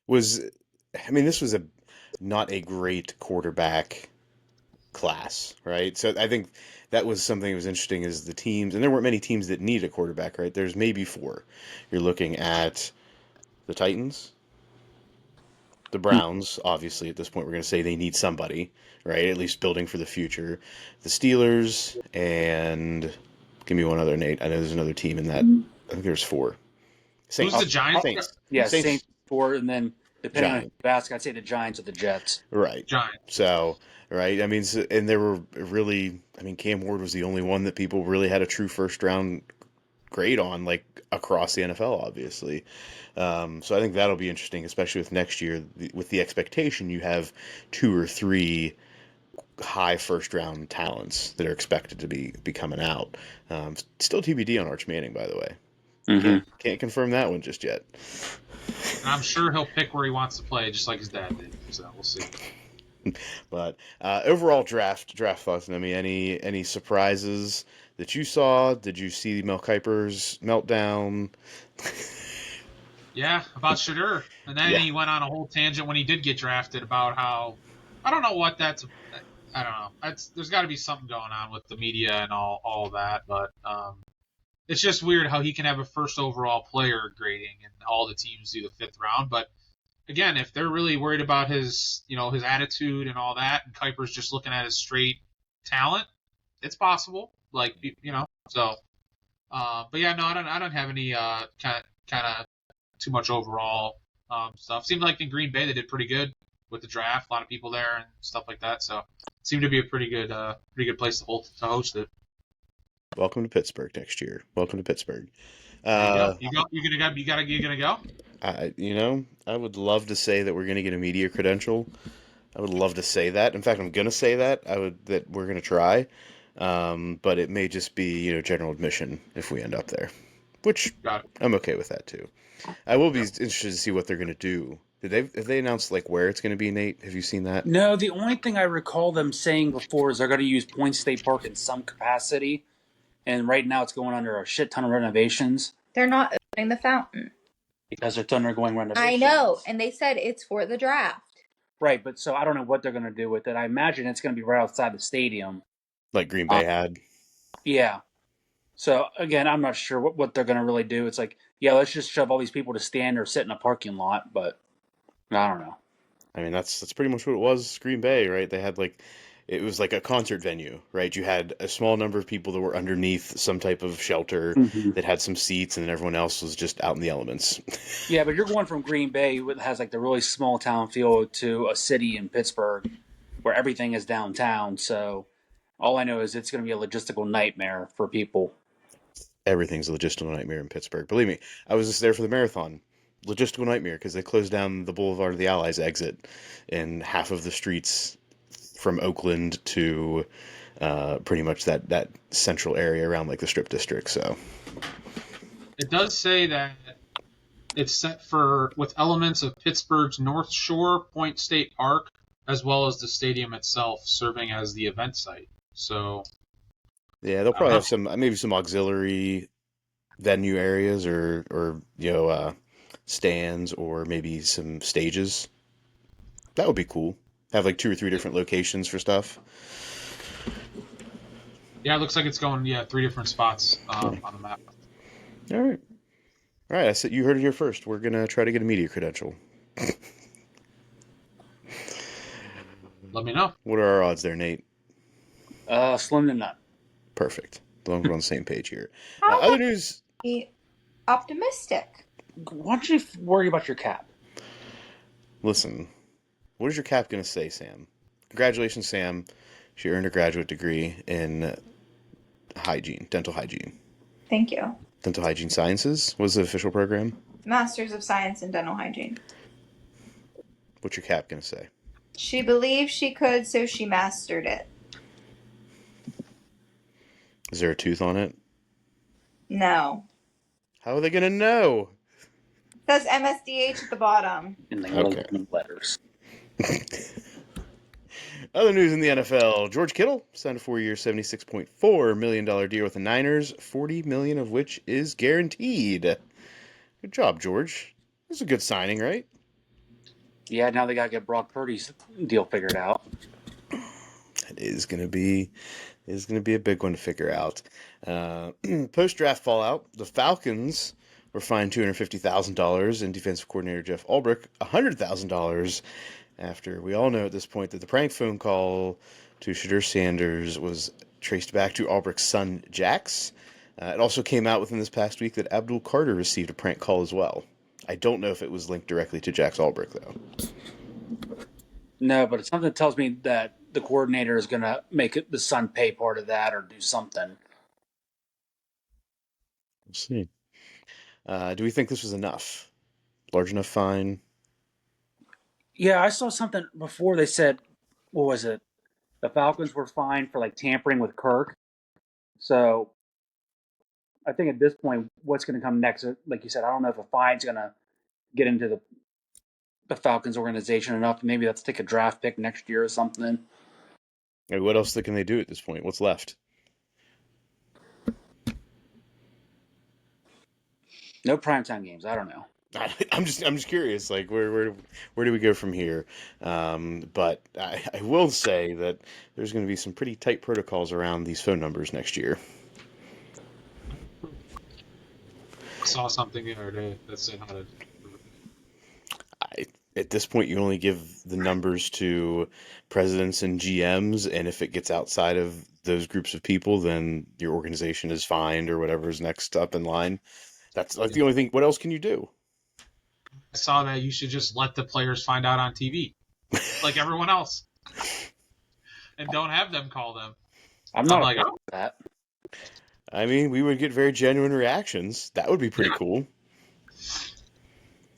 This was not a great quarterback class, right? So I think that was something that was interesting is the teams, and there weren't many teams that need a quarterback, right? There's maybe 4. You're looking at the Titans, the Browns, obviously at this point we're going to say they need somebody, right? At least building for the future. The Steelers, and give me one other, Nate. I know there's another team in that. I think there's 4. Who's the Giants? Saints. Yeah, Saints 4, and then depending on the basket, I'd say the Giants or the Jets. Right. Giants. So, right. And there were really, Cam Ward was the only one that people really had a true first round grade on, like across the NFL, obviously. So I think that'll be interesting, especially with next year, with the expectation you have 2 or 3 high first round talents that are expected to be coming out. Still TBD on Arch Manning, by the way. Mm-hmm. Can't confirm that one just yet. And I'm sure he'll pick where he wants to play, just like his dad did. So we'll see. But overall draft thoughts. Any surprises that you saw? Did you see Mel Kiper's meltdown? Yeah, about Shadur. And then he went on a whole tangent when he did get drafted about how I don't know what that's. I don't know. There's got to be something going on with the media and all that, but it's just weird how he can have a first overall player grading and all the teams do the 5th round. But again, if they're really worried about his attitude and all that, and Kuiper's just looking at his straight talent, it's possible. Like so. But yeah, no, I don't have any kind of too much overall stuff. Seemed like in Green Bay they did pretty good with the draft. A lot of people there and stuff like that. So it seemed to be a pretty good place to host it. Welcome to Pittsburgh next year. Welcome to Pittsburgh. You gonna go? I would love to say that we're gonna get a media credential. I would love to say that. In fact, I'm gonna say that. That we're gonna try. But it may just be general admission if we end up there, which I'm okay with that too. I will be interested to see what they're gonna do. Have they announced like where it's gonna be, Nate? Have you seen that? No, the only thing I recall them saying before is they're going to use Point State Park in some capacity. And right now it's going under a shit ton of renovations. They're not opening the fountain. Because they're undergoing renovations. I know, and they said it's for the draft. Right, but so I don't know what they're going to do with it. I imagine it's going to be right outside the stadium. Like Green Bay had. Yeah. So, again, I'm not sure what they're going to really do. It's like, yeah, let's just shove all these people to stand or sit in a parking lot, but I don't know. That's pretty much what it was, Green Bay, right? They had it was like a concert venue, right? You had a small number of people that were underneath some type of shelter that had some seats, and then everyone else was just out in the elements. Yeah, but you're going from Green Bay, that has like the really small town feel, to a city in Pittsburgh where everything is downtown. So all I know is it's going to be a logistical nightmare for people. Everything's a logistical nightmare in Pittsburgh. Believe me, I was just there for the marathon. Logistical nightmare because they closed down the Boulevard of the Allies exit and half of the streets from Oakland to pretty much that central area around like the Strip District. So it does say that it's set with elements of Pittsburgh's North Shore, Point State Park, as well as the stadium itself serving as the event site. So yeah, they'll probably have maybe some auxiliary venue areas or stands or maybe some stages. That would be cool. Have like 2 or 3 different locations for stuff. Yeah, it looks like it's going 3 different spots on the map. All right. I said you heard it here first. We're gonna try to get a media credential. Let me know. What are our odds there, Nate? Slim to none. Perfect. As long as we're on the same page here. How Other news. Be optimistic. Why don't you worry about your cap? Listen, What is your cap going to say, Sam? Congratulations, Sam. She earned a graduate degree in hygiene, dental hygiene. Thank you. Dental hygiene sciences was the official program. Masters of Science in Dental Hygiene. What's your cap going to say? She believed she could, so she mastered it. Is there a tooth on it? No. How are they going to know? It says MSDH at the bottom. In the Okay. little letters. Other news in the NFL: George Kittle signed a 4-year, $76.4 million deal with the Niners, $40 million of which is guaranteed. Good job, George. This is a good signing, right? Yeah, now they got to get Brock Purdy's deal figured out. It is going to be a big one to figure out. Post-draft fallout: the Falcons were fined $250,000 and defensive coordinator Jeff Ulbrich $100,000 after we all know at this point that the prank phone call to Shadur Sanders was traced back to Ulbrich's son Jax. It also came out within this past week that Abdul Carter received a prank call as well. I don't know if it was linked directly to Jax Ulbrich, though. No, but it's something that tells me that the coordinator is going to make the son pay part of that or do something. We'll see. Do we think this was enough? Large enough fine? Yeah, I saw something before. They said, what was it? The Falcons were fined for like tampering with Kirk. So I think at this point, what's going to come next? Like you said, I don't know if a fine's going to get into the Falcons organization enough. Maybe let's take a draft pick next year or something. Hey, what else can they do at this point? What's left? No primetime games. I don't know. I'm just curious. Like, where do we go from here? But I will say that there's going to be some pretty tight protocols around these phone numbers next year. I saw something the other day that said how to. At this point, you only give the numbers to presidents and GMs, and if it gets outside of those groups of people, then your organization is fined or whatever is next up in line. That's like the only thing. What else can you do? I saw that you should just let the players find out on TV, like everyone else, and don't have them call them. I'm not like against that. I mean, we would get very genuine reactions. That would be pretty cool.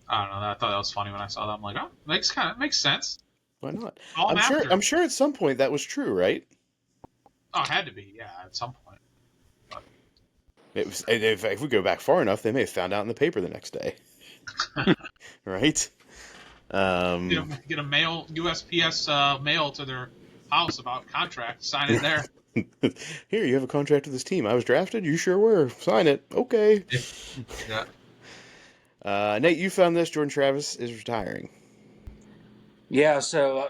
I don't know. I thought that was funny when I saw that. I'm like, oh, makes sense. Why not? Call them after. I'm sure at some point that was true, right? Oh, it had to be, yeah, at some point. But... It was, if we go back far enough, they may have found out in the paper the next day. Right? Get a USPS mail to their house about contract. Sign it there. Here, you have a contract with this team. I was drafted. You sure were. Sign it. Okay. Yeah. Nate, you found this. Jordan Travis is retiring. Yeah, so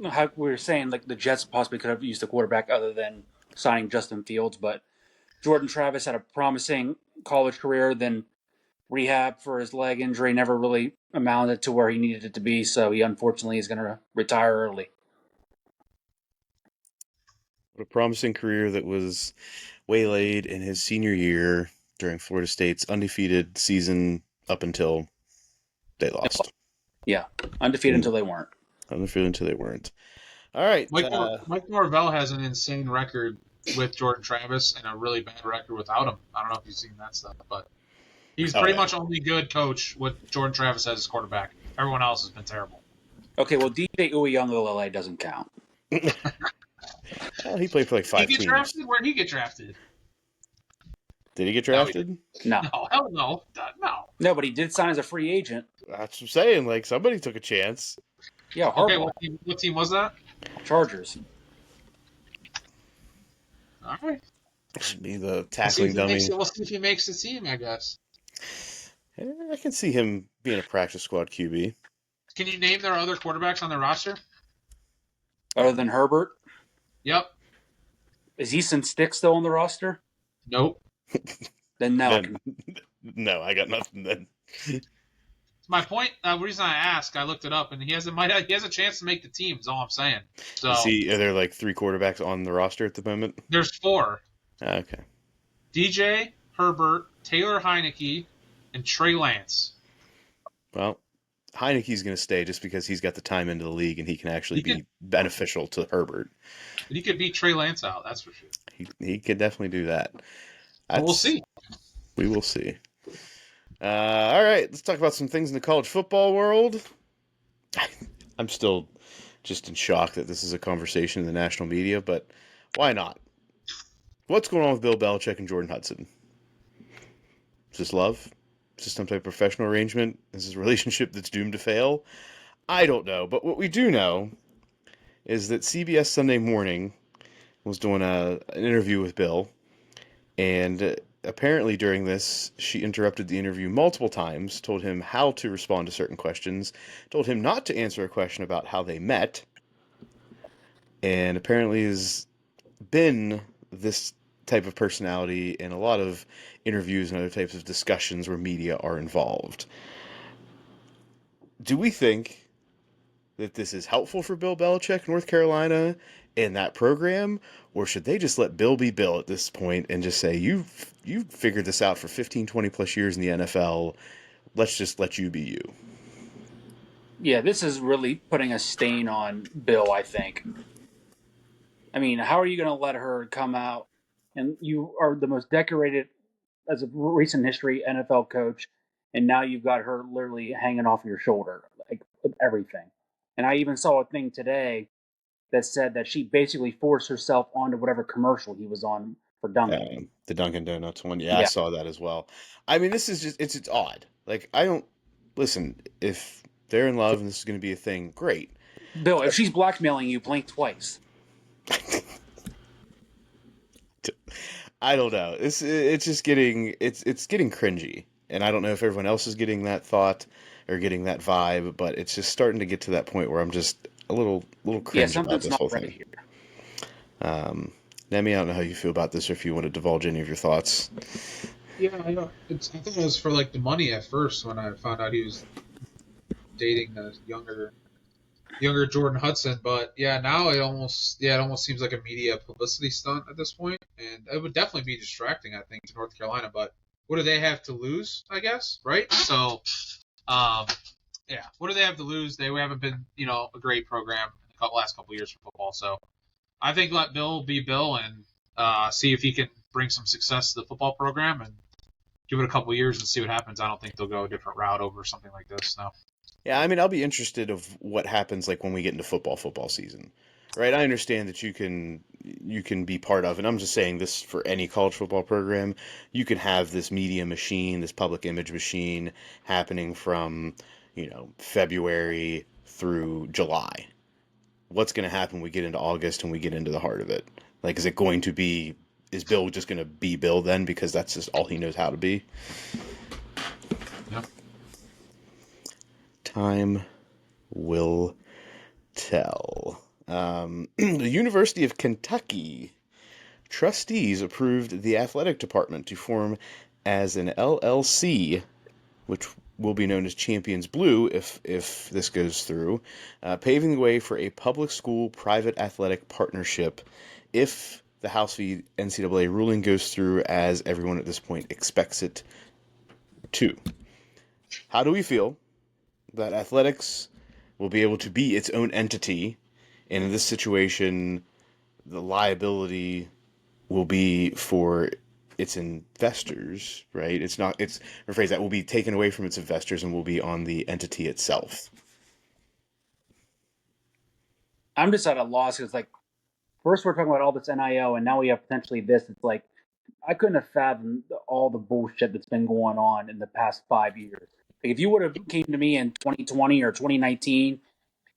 how we were saying, like the Jets possibly could have used a quarterback other than signing Justin Fields, but Jordan Travis had a promising college career, then rehab for his leg injury never really amounted to where he needed it to be, so he unfortunately is going to retire early. What a promising career that was waylaid in his senior year during Florida State's undefeated season up until they lost. Yeah, undefeated until they weren't. Undefeated until they weren't. All right. Mike Norvell has an insane record with Jordan Travis and a really bad record without him. I don't know if you've seen that stuff, but he's pretty much only good coach with Jordan Travis as his quarterback. Everyone else has been terrible. Okay, well, DJ Uiagalelei doesn't count. Well, he played for like 5 teams. Drafted? Where'd he get drafted? Did he get drafted? No. No, hell no. No. No, but he did sign as a free agent. That's what I'm saying. Like, somebody took a chance. Yeah, Okay, Harbaugh. what team was that? Chargers. All right. Should be the tackling dummy. We'll see if he makes the team, I guess. I can see him being a practice squad QB. Can you name their other quarterbacks on their roster? Other than Herbert? Yep. Is Easton Stick still on the roster? Nope. Then no. No, I got nothing then. My point, the reason I asked, I looked it up, and he has a chance to make the team, is all I'm saying. So, are there like 3 quarterbacks on the roster at the moment? There's 4. Okay. DJ, Herbert, Taylor Heineke, and Trey Lance. Well, Heineke's going to stay just because he's got the time into the league and he can actually be beneficial to Herbert. He could beat Trey Lance out, that's for sure. He could definitely do that. We'll see. We will see. All right, let's talk about some things in the college football world. I'm still just in shock that this is a conversation in the national media, but why not? What's going on with Bill Belichick and Jordan Hudson? Is this love? Is this some type of professional arrangement? Is this a relationship that's doomed to fail? I don't know, but what we do know is that CBS Sunday Morning was doing an interview with Bill, and apparently during this, she interrupted the interview multiple times, told him how to respond to certain questions, told him not to answer a question about how they met, and apparently has been this type of personality in a lot of interviews and other types of discussions where media are involved. Do we think that this is helpful for Bill Belichick, North Carolina, and that program, or should they just let Bill be Bill at this point and just say, you've figured this out for 15, 20 plus years in the NFL, let's just let you be you? Yeah, this is really putting a stain on Bill, I think. I mean, how are you going to let her come out and you are the most decorated as a recent history NFL coach, and now you've got her literally hanging off your shoulder, like with everything. And I even saw a thing today that said that she basically forced herself onto whatever commercial he was on for Dunkin'. The Dunkin' Donuts one. Yeah, I saw that as well. I mean, this is just, it's odd. Like, I don't, listen, if they're in love and this is going to be a thing, great. Bill, if she's blackmailing you, blink twice. I don't know. It's just getting it's getting cringy, and I don't know if everyone else is getting that thought or getting that vibe, but it's just starting to get to that point where I'm just a little cringe about this whole thing. Neme, I don't know how you feel about this, or if you want to divulge any of your thoughts. Yeah, I thought it was for like the money at first when I found out he was dating a younger Jordan Hudson, but yeah, now it almost seems like a media publicity stunt at this point, and it would definitely be distracting, I think, to North Carolina. But what do they have to lose? I guess, right? So, yeah, what do they have to lose? They haven't been, a great program in the last couple of years for football. So, I think let Bill be Bill and see if he can bring some success to the football program and give it a couple of years and see what happens. I don't think they'll go a different route over something like this. No. Yeah, I mean, I'll be interested of what happens like when we get into football season, right? I understand that you can be part of, and I'm just saying this for any college football program, you can have this media machine, this public image machine happening from, February through July. What's going to happen when we get into August and we get into the heart of it? Like, is Bill just going to be Bill then because that's just all he knows how to be? Yep. Time will tell. The University of Kentucky trustees approved the athletic department to form as an LLC, which will be known as Champions Blue if this goes through, paving the way for a public school private athletic partnership if the House v. NCAA ruling goes through as everyone at this point expects it to. How do we feel that athletics will be able to be its own entity, and in this situation, the liability will be for its investors, right? That will be taken away from its investors and will be on the entity itself. I'm just at a loss because, like, first we're talking about all this NIL, and now we have potentially this. It's like, I couldn't have fathomed all the bullshit that's been going on in the past 5 years. Like, if you would have came to me in 2020 or 2019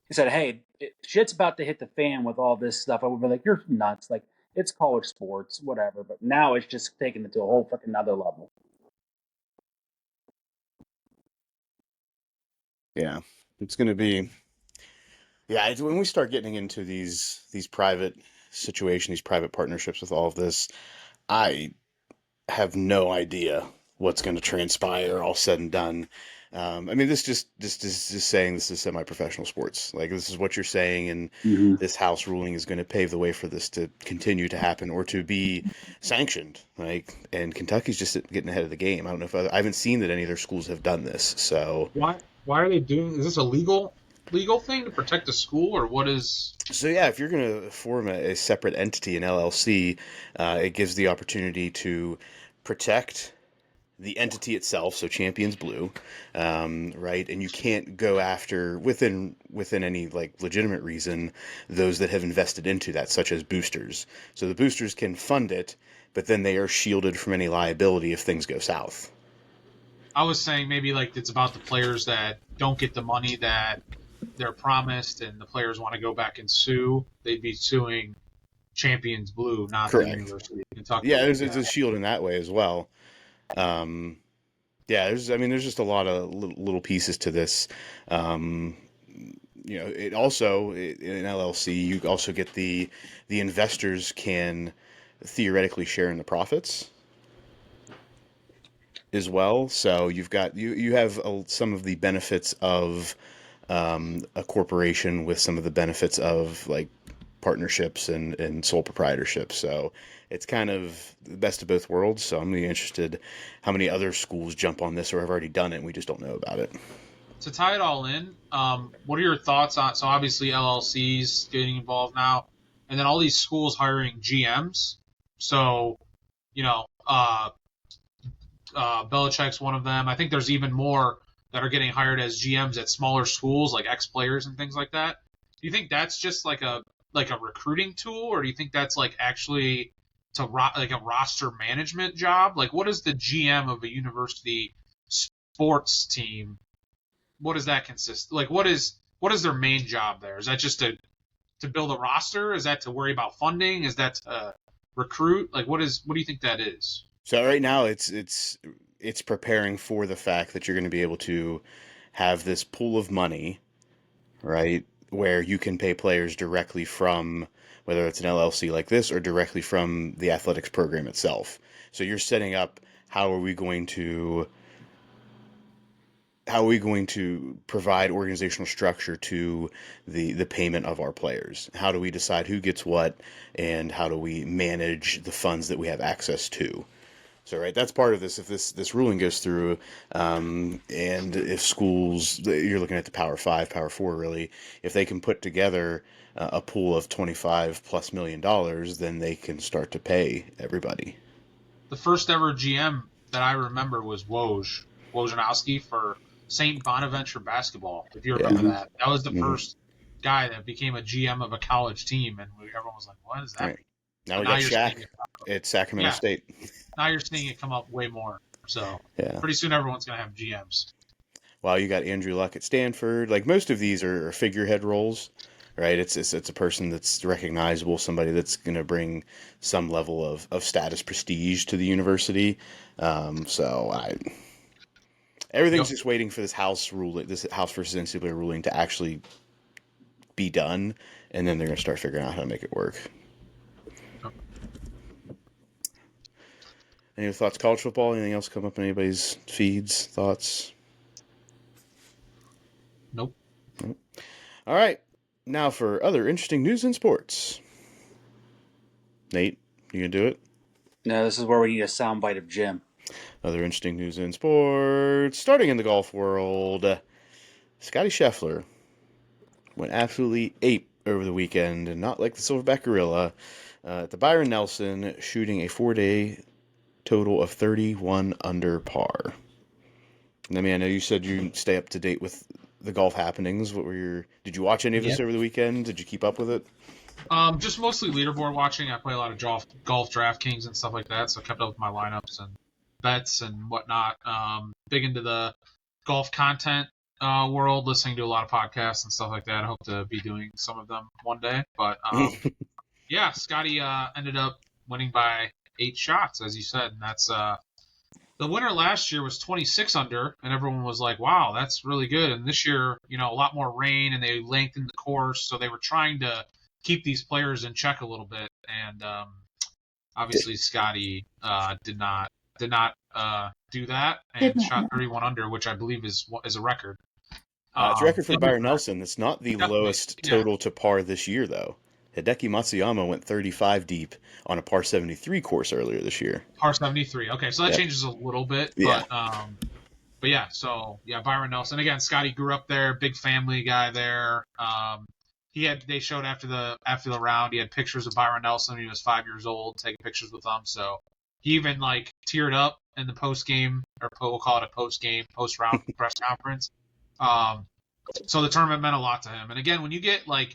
and said, hey, shit's about to hit the fan with all this stuff, I would be like, you're nuts. Like, it's college sports, whatever. But now it's just taking it to a whole fucking another level. Yeah, it's going to be... Yeah, when we start getting into these private situations, these private partnerships with all of this, I have no idea what's going to transpire all said and done. I mean, this is just saying this is semi-professional sports. Like, this is what you're saying, and this House ruling is going to pave the way for this to continue to happen or to be sanctioned. Like, and Kentucky's just getting ahead of the game. I don't know if I haven't seen that any of their schools have done this. So Why are they doing? Is this a legal thing to protect the school, or what is? So yeah, if you're going to form a separate entity, an LLC, it gives the opportunity to protect the entity itself, so Champions Blue, right? And you can't go after within any like legitimate reason those that have invested into that, such as boosters. So the boosters can fund it, but then they are shielded from any liability if things go south. I was saying maybe like it's about the players that don't get the money that they're promised, and the players want to go back and sue. They'd be suing Champions Blue, not Correct. the University of Kentucky. Yeah, there's a shield in that way as well. Yeah, there's just a lot of little pieces to this. It also in LLC you also get the investors can theoretically share in the profits as well. So you've got you have some of the benefits of a corporation with some of the benefits of like partnerships and sole proprietorship. So it's kind of the best of both worlds. So I'm really interested how many other schools jump on this or have already done it and we just don't know about it. To tie it all in, what are your thoughts on? So obviously LLCs getting involved now, and then all these schools hiring GMs. So Belichick's one of them. I think there's even more that are getting hired as GMs at smaller schools, like ex-players and things like that. Do you think that's just like a recruiting tool, or do you think that's like actually like a roster management job? Like, what is the GM of a university sports team? What does that consist? Like, what is their main job there? Is that just to build a roster? Is that to worry about funding? Is that to recruit? Like, what do you think that is? So right now it's preparing for the fact that you're going to be able to have this pool of money, right, where you can pay players directly from whether it's an LLC like this or directly from the athletics program itself. So you're setting up how are we going to provide organizational structure to the payment of our players? How do we decide who gets what, and how do we manage the funds that we have access to? So, right, that's part of this. If this ruling goes through, and if schools, you're looking at the Power 5, Power 4, really, if they can put together a pool of $25+ million, then they can start to pay everybody. The first ever GM that I remember was Wojnarowski for St. Bonaventure basketball, if you remember that. That was the first guy that became a GM of a college team, and everyone was like, what is that? Right. Now we got Shaq at Sacramento State. Now you're seeing it come up way more. So pretty soon everyone's going to have GMs. Well, you got Andrew Luck at Stanford. Like, most of these are figurehead roles, right? It's a person that's recognizable, somebody that's going to bring some level of status, prestige to the university. Everything's just waiting for this House versus NCAA ruling to actually be done, and then they're going to start figuring out how to make it work. Any other thoughts? College football? Anything else come up in anybody's feeds? Thoughts? Nope. All right. Now for other interesting news in sports. Nate, you gonna do it? No, this is where we need a soundbite of Jim. Other interesting news in sports. Starting in the golf world, Scottie Scheffler went absolutely ape over the weekend, and not like the Silverback Gorilla, at the Byron Nelson, shooting a 4-day total of 31 under par. I mean, I know you said you stay up to date with the golf happenings. Did you watch any of this over the weekend? Did you keep up with it? Just mostly leaderboard watching. I play a lot of golf DraftKings and stuff like that, so I kept up with my lineups and bets and whatnot. Big into the golf content world, listening to a lot of podcasts and stuff like that. I hope to be doing some of them one day. But yeah, Scottie ended up winning by 8 shots, as you said, and that's the winner last year was 26 under, and everyone was like, wow, that's really good. And this year, a lot more rain, and they lengthened the course, so they were trying to keep these players in check a little bit. And obviously, Scottie did not do that and shot 31 under, which I believe is a record. It's a record for Byron Nelson. It's not the lowest total to par this year, though. Hideki Matsuyama went 35 deep on a par 73 course earlier this year. Par 73. Okay, so that changes a little bit, but But yeah, Byron Nelson again. Scottie grew up there, big family guy there. They showed after the round, he had pictures of Byron Nelson when he was 5 years old, taking pictures with them. So he even like teared up in the post game, or we'll call it a post round press conference. So the tournament meant a lot to him. And again, when you get like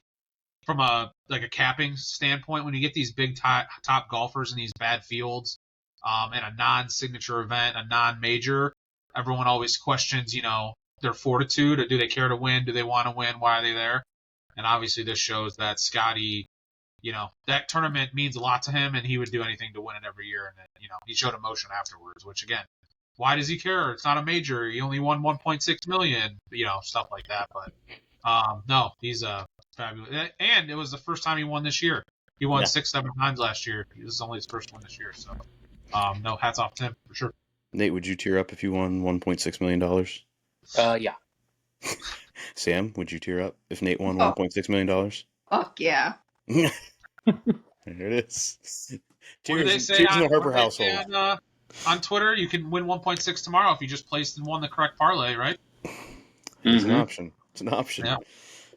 from a capping standpoint, when you get these big top golfers in these bad fields, in a non-signature event, a non-major, everyone always questions, their fortitude, or do they care to win? Do they want to win? Why are they there? And obviously this shows that Scottie, that tournament means a lot to him, and he would do anything to win it every year. And then, he showed emotion afterwards, which again, why does he care? It's not a major. He only won 1.6 million, stuff like that. But no, he's fabulous. And it was the first time he won this year. He won 6-7 times last year. This is only his first one this year. So no, hats off to him for sure. Nate, would you tear up if you won $1.6 million? Yeah. Sam, would you tear up if Nate won $1.6 million? Fuck yeah. There it is. What do they say tears in the Harper household. On Twitter, you can win 1.6 tomorrow if you just placed and won the correct parlay, right? It's an option. It's an option. Yeah.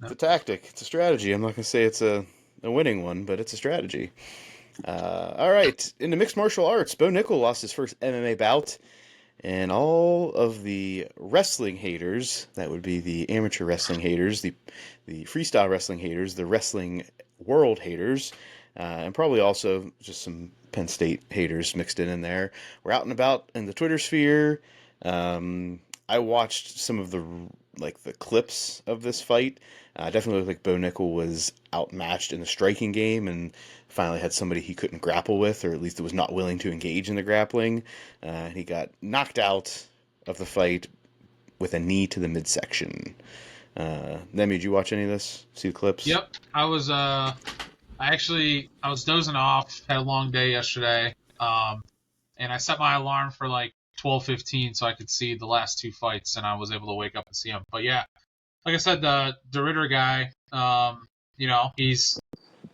It's a tactic. It's a strategy. I'm not going to say it's a winning one, but it's a strategy. All right. In the mixed martial arts, Bo Nickal lost his first MMA bout. And all of the wrestling haters, that would be the amateur wrestling haters, the freestyle wrestling haters, the wrestling world haters, and probably also just some Penn State haters mixed in there, were out and about in the Twitter sphere. I watched some of the clips of this fight. Definitely looked like Bo Nickal was outmatched in the striking game and finally had somebody he couldn't grapple with, or at least was not willing to engage in the grappling. He got knocked out of the fight with a knee to the midsection. Neme, did you watch any of this? See the clips? Yep. I was dozing off, had a long day yesterday, and I set my alarm for like 12:15 so I could see the last two fights, and I was able to wake up and see them. But yeah, like I said, the Ritter guy,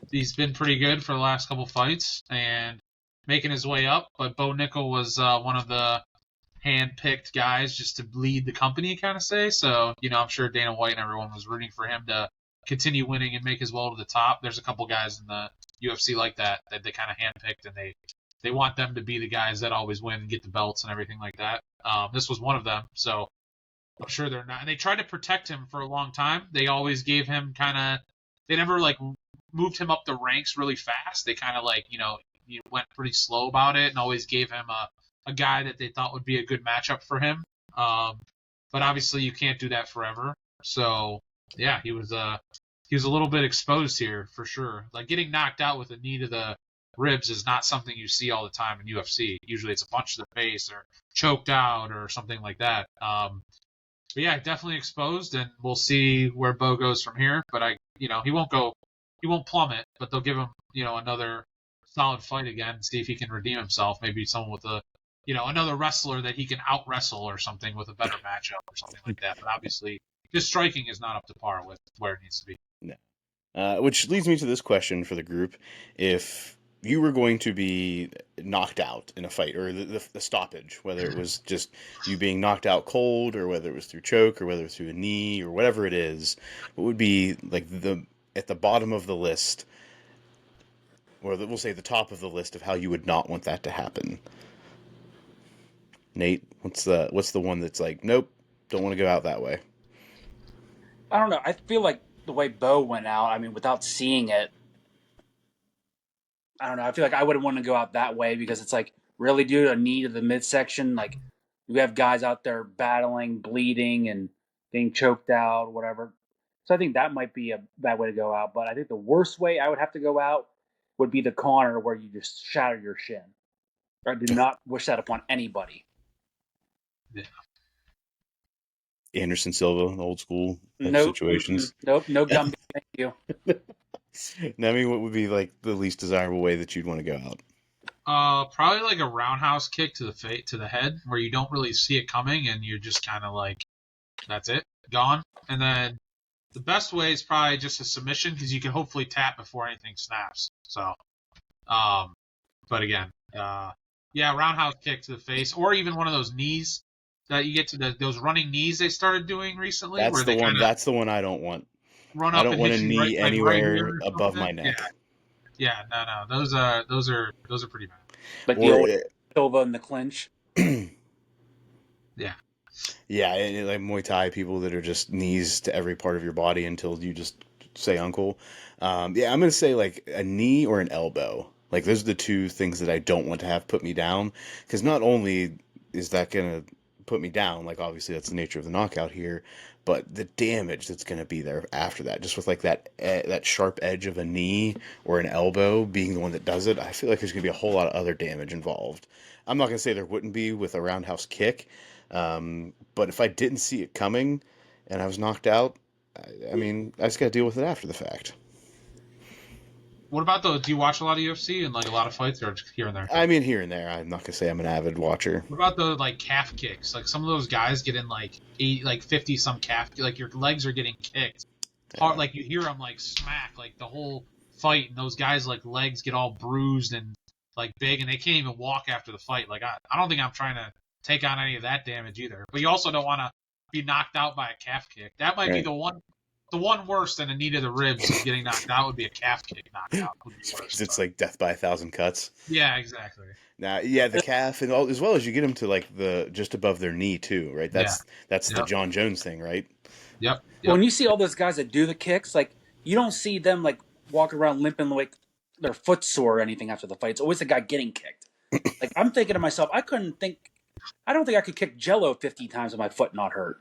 he's been pretty good for the last couple fights and making his way up. But Bo Nickal was one of the hand-picked guys just to lead the company, kind of say. So, I'm sure Dana White and everyone was rooting for him to continue winning and make his way to the top. There's a couple guys in the UFC like that they kind of hand-picked, and they want them to be the guys that always win and get the belts and everything like that. This was one of them, so I'm sure they're not. And they tried to protect him for a long time. They always gave him they never moved him up the ranks really fast. They kind of went pretty slow about it and always gave him a guy that they thought would be a good matchup for him. But obviously you can't do that forever. So yeah, he was a little bit exposed here for sure. Like getting knocked out with a knee to the ribs is not something you see all the time in UFC. Usually it's a punch to the face or choked out or something like that. But yeah, definitely exposed, and we'll see where Bo goes from here. But he won't plummet, but they'll give him, another solid fight again and see if he can redeem himself. Maybe someone with another wrestler that he can out wrestle or something with a better matchup or something like that. But obviously his striking is not up to par with where it needs to be. No. Which leads me to this question for the group. If you were going to be knocked out in a fight, or the stoppage, whether it was just you being knocked out cold, or whether it was through choke, or whether it was through a knee, or whatever it is, what would be at the bottom of the list, or we'll say the top of the list of how you would not want that to happen? Nate, what's the one that's like, nope, don't want to go out that way? I don't know. I feel like the way Bo went out, without seeing it, I don't know. I feel like I wouldn't want to go out that way because it's like, really, dude, a knee to the midsection. Like, we have guys out there battling, bleeding, and being choked out, whatever. So I think that might be a bad way to go out. But I think the worst way I would have to go out would be the corner where you just shatter your shin. I do not wish that upon anybody. Yeah. Anderson Silva, old school situations. Nope, no gum. Thank you. Neme, what would be like the least desirable way that you'd want to go out? Probably like a roundhouse kick to the head, where you don't really see it coming, and you're just kind of like, that's it, gone. And then the best way is probably just a submission, because you can hopefully tap before anything snaps. So, but again, roundhouse kick to the face, or even one of those knees that you get to those running knees they started doing recently, That's where the they one. kind of That's the one I don't want. run I up don't and want a hit you right knee right here anywhere or above my something. neck. Yeah, no, those are pretty bad. Like the Or old Silva in the clinch. Yeah. yeah, and like Muay Thai people that are just knees to every part of your body until you just say uncle. Yeah, I'm gonna say like a knee or an elbow. Like those are the two things that I don't want to have put me down. Because not only is that gonna put me down, like obviously that's the nature of the knockout here, but the damage that's gonna be there after that, just with like that sharp edge of a knee or an elbow being the one that does it, I feel like there's gonna be a whole lot of other damage involved. I'm not gonna say there wouldn't be with a roundhouse kick. But if I didn't see it coming and I was knocked out, I mean, I just got to deal with it after the fact. What about do you watch a lot of UFC and like a lot of fights, or just here and there? I mean, here and there. I'm not gonna say I'm an avid watcher. What about the like calf kicks? Like some of those guys get in like 50 some calf, like your legs are getting kicked hard, Yeah. like you hear them like smack, like the whole fight, and those guys like legs get all bruised and like big, and they can't even walk after the fight. Like I don't think I'm trying to take on any of that damage either. But you also don't want to be knocked out by a calf kick. That might be Right. the one worse than a knee to the ribs of getting knocked out would be a calf kick knockout. Would be worse. It's like death by 1,000 cuts. Yeah, exactly. Now, yeah, the calf and all, as well as you get them to like the just above their knee too, right? That's the Yep. John Jones thing, right? Yep. When you see all those guys that do the kicks, like you don't see them like walking around limping like their foot sore or anything after the fight. It's always the guy getting kicked. Like I'm thinking to myself, I don't think I could kick Jello 50 times with my foot not hurt.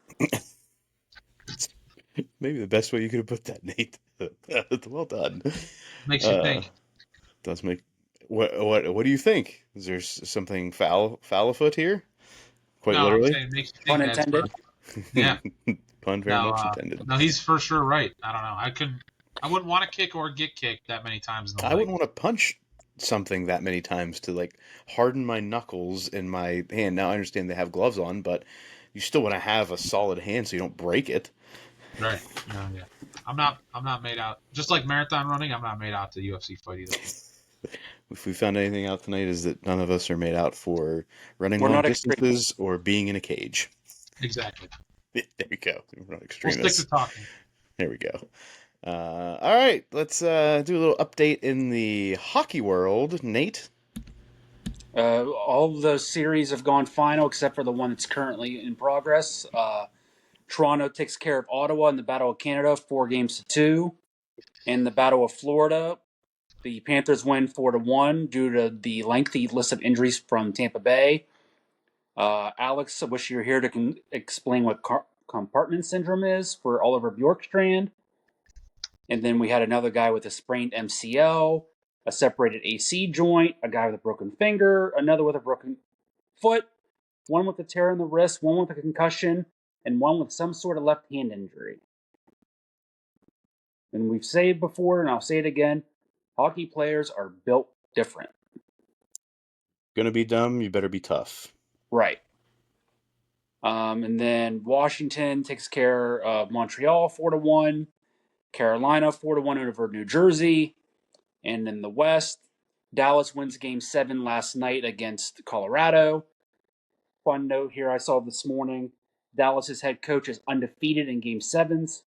Maybe the best way you could have put that, Nate. Well done. Makes you think. Does make what do you think? Is there something foul afoot here? Quite No, literally. I'm saying it makes you think. Pun intended. Yeah. Pun very much intended. No, he's for sure right. I don't know. I wouldn't want to kick or get kicked that many times in the I leg. wouldn't want to punch something that many times to like harden my knuckles in my hand. Now I understand they have gloves on, but you still want to have a solid hand so you don't break it. Right. No, yeah. I'm not made out. Just like marathon running, I'm not made out to UFC fight either. If we found anything out tonight, is that none of us are made out for running We're long not distances or being in a cage. Exactly. There we go. We're not We'll extremists. stick to talking. There we go. All right, let's do a little update in the hockey world. Nate? All of those series have gone final except for the one that's currently in progress. Toronto takes care of Ottawa in the Battle of Canada, 4-2. In the Battle of Florida, the Panthers win 4-1 due to the lengthy list of injuries from Tampa Bay. Alex, I wish you were here to explain what compartment syndrome is for Oliver Bjorkstrand. And then we had another guy with a sprained MCL, a separated AC joint, a guy with a broken finger, another with a broken foot, one with a tear in the wrist, one with a concussion, and one with some sort of left hand injury. And we've said it before, and I'll say it again, hockey players are built different. Gonna be dumb, you better be tough. Right. And then Washington takes care of Montreal 4-1, Carolina 4-1 over New Jersey, and in the West, Dallas wins Game 7 last night against Colorado. Fun note here I saw this morning, Dallas's head coach is undefeated in Game 7s.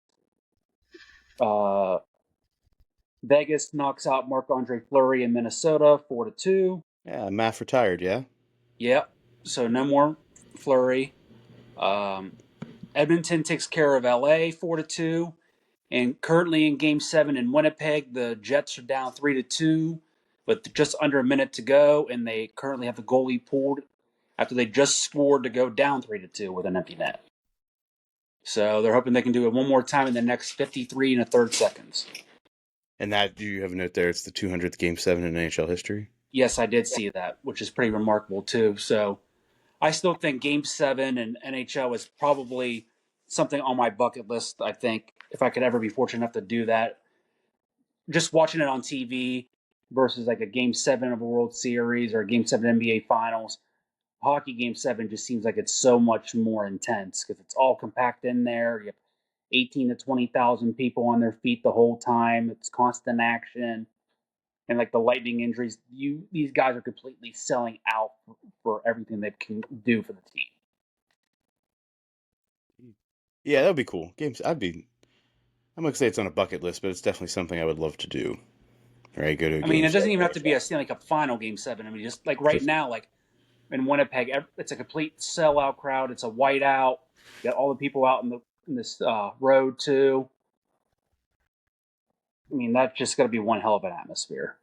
Vegas knocks out Marc-Andre Fleury in Minnesota 4-2. Yeah, Math retired, yeah? Yep. So no more Fleury. Edmonton takes care of LA 4-2. And currently in Game 7 in Winnipeg, the Jets are down 3-2, with just under a minute to go, and they currently have the goalie pulled after they just scored to go down 3-2 with an empty net. So they're hoping they can do it one more time in the next 53 and a third seconds. And that, you have a note there, it's the 200th Game 7 in NHL history? Yes, I did see that, which is pretty remarkable too. So I still think Game 7 in NHL is probably something on my bucket list, I think, if I could ever be fortunate enough to do that. Just watching it on TV versus like a Game 7 of a World Series or a Game 7 NBA Finals, hockey Game 7 just seems like it's so much more intense because it's all compact in there. You have 18 to 20,000 people on their feet the whole time. It's constant action. And like the lightning injuries, these guys are completely selling out for everything they can do for the team. Yeah, that'd be cool. Games. I'm not gonna say it's on a bucket list, but it's definitely something I would love to do. Right, go to a I mean, game it doesn't even have seven. to be a Stanley Cup final game 7. I mean, just like right now, like in Winnipeg, it's a complete sellout crowd. It's a whiteout. You got all the people out in this road too. I mean, that's just going to be one hell of an atmosphere.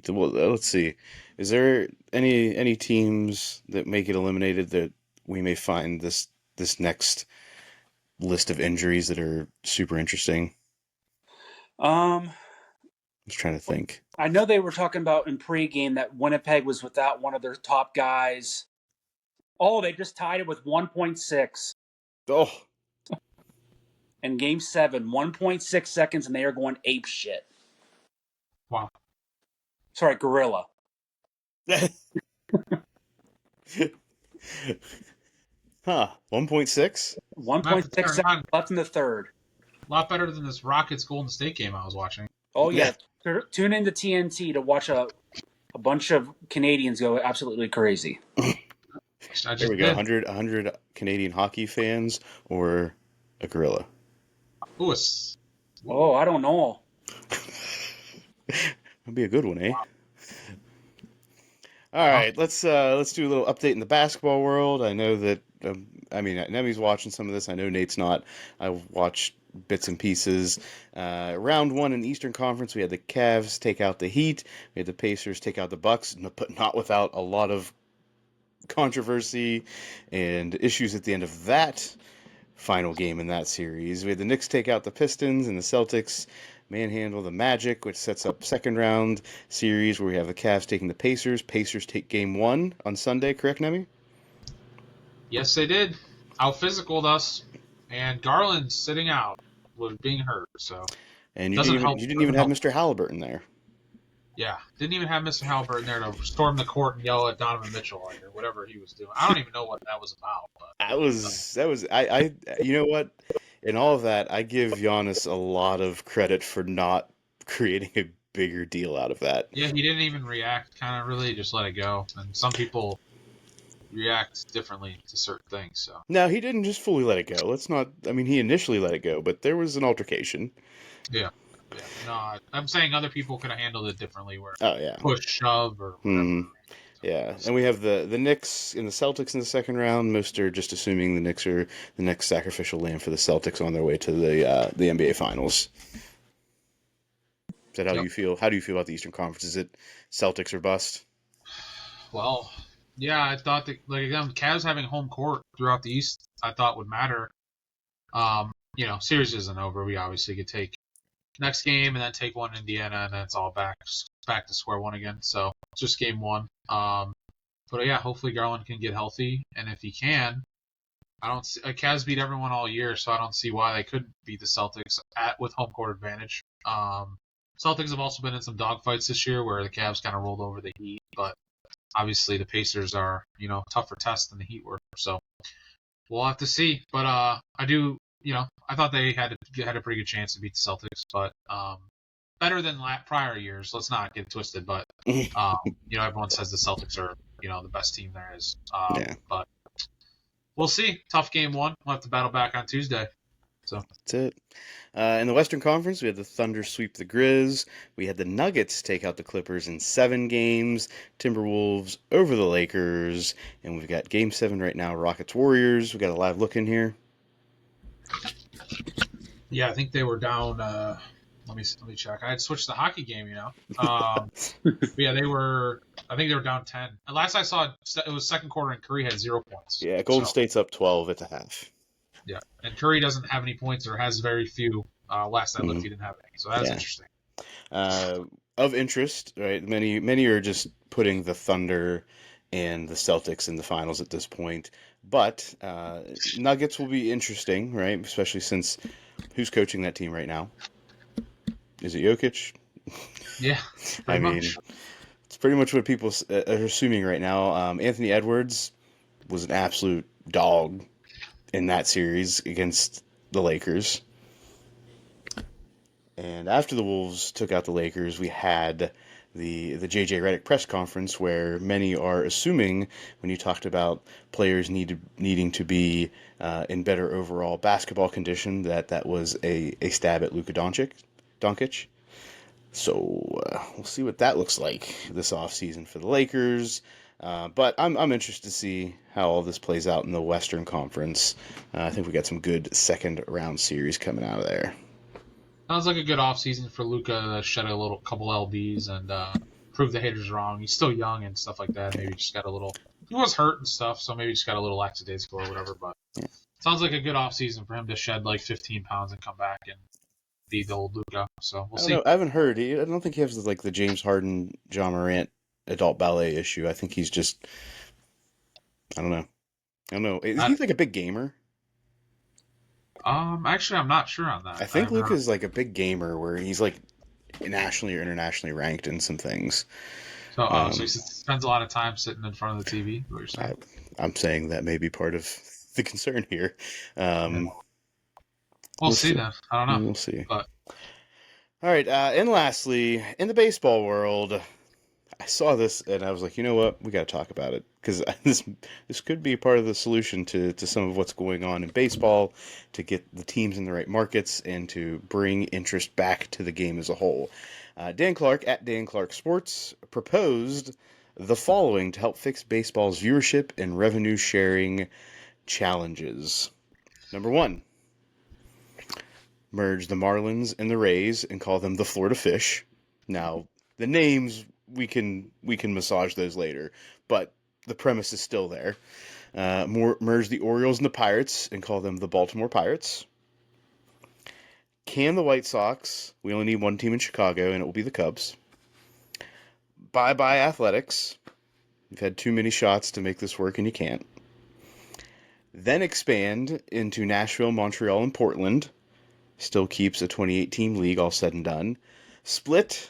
Well, let's see. Is there any teams that may get eliminated that we may find this next list of injuries that are super interesting? Um, I was trying to think. I know they were talking about in pregame that Winnipeg was without one of their top guys. Oh, they just tied it with 1.6 Oh, in Game 7. 1.6 seconds, and they are going ape shit. Wow. Sorry, gorilla. huh? 1.6. 1.6 seconds left in the third. A lot better than this Rockets Golden State game I was watching. Oh yeah, tune into TNT to watch a bunch of Canadians go absolutely crazy. There we go. 100 Canadian hockey fans or a gorilla. Ooh, Oh, I don't know. That'd be a good one, eh? All right, let's do a little update in the basketball world. I know that Neme's watching some of this. I know Nate's not. I watched bits and pieces. Round 1 in the Eastern Conference, we had the Cavs take out the Heat. We had the Pacers take out the Bucks, but not without a lot of controversy and issues at the end of that final game in that series. We had the Knicks take out the Pistons and the Celtics manhandle the Magic, which sets up second round series where we have the Cavs taking the Pacers. Pacers take game 1 on Sunday, correct, Neme? Yes, they did. Out physicaled us, and Garland sitting out was being hurt. So, and you didn't even have Mr. Halliburton there. Yeah, didn't even have Mr. Halliburton there to storm the court and yell at Donovan Mitchell or whatever he was doing. I don't even know what that was about. But, I you know what? In all of that, I give Giannis a lot of credit for not creating a bigger deal out of that. Yeah, he didn't even react. Kind of really just let it go. And some people react differently to certain things. So no, he didn't just fully let it go. Let's not. I mean, he initially let it go, but there was an altercation. Yeah. No, I'm saying other people could have handled it differently. Where push, shove, or whatever. Mm-hmm. Yeah, and we have the Knicks and the Celtics in the second round. Most are just assuming the Knicks are the next sacrificial lamb for the Celtics on their way to the NBA Finals. Is that how you feel? How do you feel about the Eastern Conference? Is it Celtics or bust? Well, yeah, I thought that Cavs having home court throughout the East, I thought would matter. Series isn't over. We obviously could take next game and then take one in Indiana, and then it's all back to square one again. So it's just game 1. But yeah, hopefully Garland can get healthy, and if he can, I don't see Cavs beat everyone all year, so I don't see why they couldn't beat the Celtics with home court advantage. Celtics have also been in some dogfights this year where the Cavs kind of rolled over the Heat, but obviously the Pacers are tougher test than the Heat were, so we'll have to see. But I thought they had a pretty good chance to beat the Celtics, but better than prior years. Let's not get twisted, but everyone says the Celtics are the best team there is. But we'll see. Tough game 1. We'll have to battle back on Tuesday. So that's it. In the Western Conference, we had the Thunder sweep the Grizz. We had the Nuggets take out the Clippers in 7 games. Timberwolves over the Lakers, and we've got Game 7 right now. Rockets Warriors. We got a live look in here. Yeah, I think they were down. Let me check. I had switched the hockey game, yeah, they were. I think they were down 10. And last I saw, it was second quarter, and Curry had 0 points. Yeah, Golden State's up 12 at the half. Yeah, and Curry doesn't have any points or has very few. Last I looked, he didn't have any. So that's interesting. Of interest, right? Many are just putting the Thunder and the Celtics in the finals at this point. But Nuggets will be interesting, right? Especially since who's coaching that team right now? Is it Jokic? Yeah, I mean, it's pretty much what people are assuming right now. Anthony Edwards was an absolute dog in that series against the Lakers. And after the Wolves took out the Lakers, we had the JJ Redick press conference, where many are assuming when you talked about players needing to be in better overall basketball condition, that was a stab at Luka Doncic. So we'll see what that looks like this offseason for the Lakers. But I'm interested to see how all this plays out in the Western Conference. I think we got some good second round series coming out of there. Sounds like a good offseason for Luka to shed a little couple lbs and prove the haters wrong. He's still young and stuff like that. Maybe just got a little. He was hurt and stuff, so maybe just got a little lackadaisical or whatever. But sounds like a good offseason for him to shed like 15 pounds and come back and be the old Luka. So we'll see. I haven't heard. I don't think he has like the James Harden, John Morant adult ballet issue. I think he's just. I don't know. Is he like a big gamer? Actually, I'm not sure on that. I think Luka's like a big gamer where he's like nationally or internationally ranked in some things. So he spends a lot of time sitting in front of the TV. What you're saying? I'm saying that may be part of the concern here. We'll see then. I don't know. We'll see. But all right, and lastly, in the baseball world, I saw this and I was like, you know what, we got to talk about it because this could be part of the solution to some of what's going on in baseball, to get the teams in the right markets and to bring interest back to the game as a whole. Dan Clark at Dan Clark Sports proposed the following to help fix baseball's viewership and revenue sharing challenges. Number 1. Merge the Marlins and the Rays and call them the Florida Fish. Now, the names, we can massage those later, but the premise is still there. Merge the Orioles and the Pirates and call them the Baltimore Pirates. Can the White Sox. We only need one team in Chicago, and it will be the Cubs. Bye-bye Athletics. You've had too many shots to make this work, and you can't. Then expand into Nashville, Montreal, and Portland. Still keeps a 28-team league all said and done. Split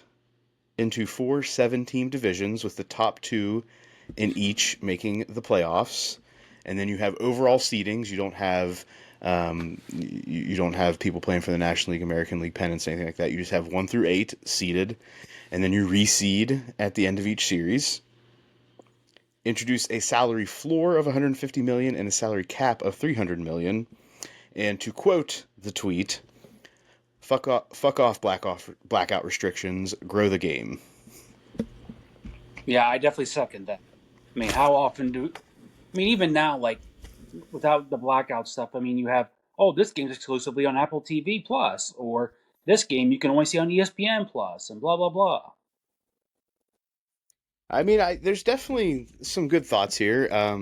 into 4 7-team divisions with the top 2 in each making the playoffs. And then you have overall seedings. You don't have people playing for the National League, American League pennants, anything like that. You just have 1 through 8 seeded, and then you reseed at the end of each series. Introduce a salary floor of $150 million and a salary cap of $300 million. And to quote the tweet, fuck off blackout restrictions, grow the game. Yeah, I definitely second that. I mean, how often even now, like, without the blackout stuff, I mean, you have, this game's exclusively on Apple TV Plus, or this game you can only see on ESPN Plus, and blah, blah, blah. I mean, there's definitely some good thoughts here. I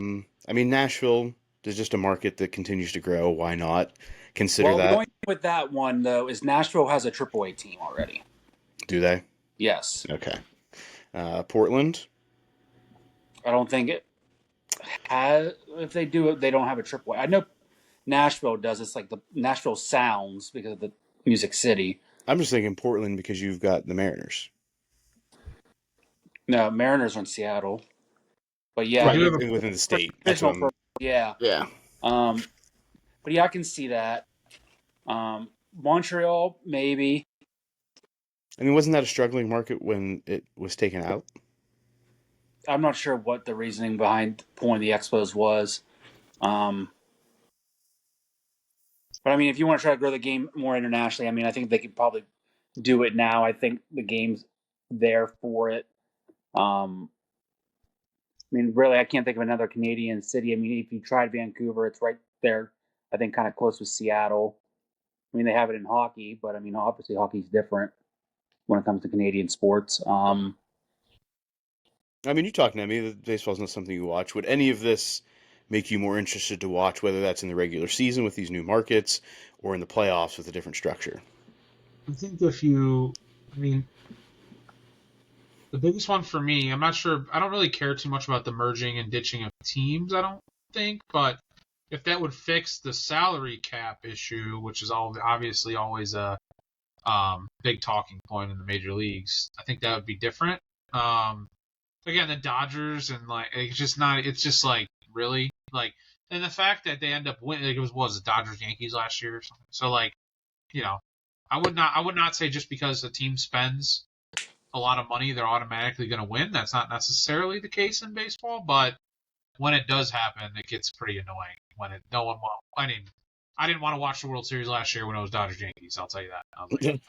mean, Nashville is just a market that continues to grow. Why not consider that? The only thing with that one, though, is Nashville has a AAA team already. Do they? Yes. Okay. Portland? I don't think it has. If they do it, they don't have a AAA. I know Nashville does. It's like the Nashville Sounds because of the Music City. I'm just thinking Portland because you've got the Mariners. No, Mariners are in Seattle. But yeah, right, within the state. Yeah. Yeah. But yeah, I can see that. Montreal, maybe. I mean, wasn't that a struggling market when it was taken out? I'm not sure what the reasoning behind pulling the Expos was. But I mean, if you want to try to grow the game more internationally, I mean, I think they could probably do it now. I think the game's there for it. I mean, really, I can't think of another Canadian city. I mean, if you tried Vancouver, it's right there, I think, kind of close with Seattle. I mean, they have it in hockey, but I mean, obviously, hockey's different when it comes to Canadian sports. I mean, you talk, Neme, baseball's not something you watch. Would any of this make you more interested to watch, whether that's in the regular season with these new markets or in the playoffs with a different structure? I think the biggest one for me, I'm not sure, I don't really care too much about the merging and ditching of teams, I don't think, but if that would fix the salary cap issue, which is obviously always a big talking point in the major leagues, I think that would be different. Again, the Dodgers and it's just like really like, and the fact that they end up winning, it was the Dodgers Yankees last year or something. So I would not say just because the team spends a lot of money, they're automatically going to win. That's not necessarily the case in baseball, but when it does happen, it gets pretty annoying. No one wants. I mean, I didn't want to watch the World Series last year when it was Dodgers Yankees. I'll tell you that. I was like,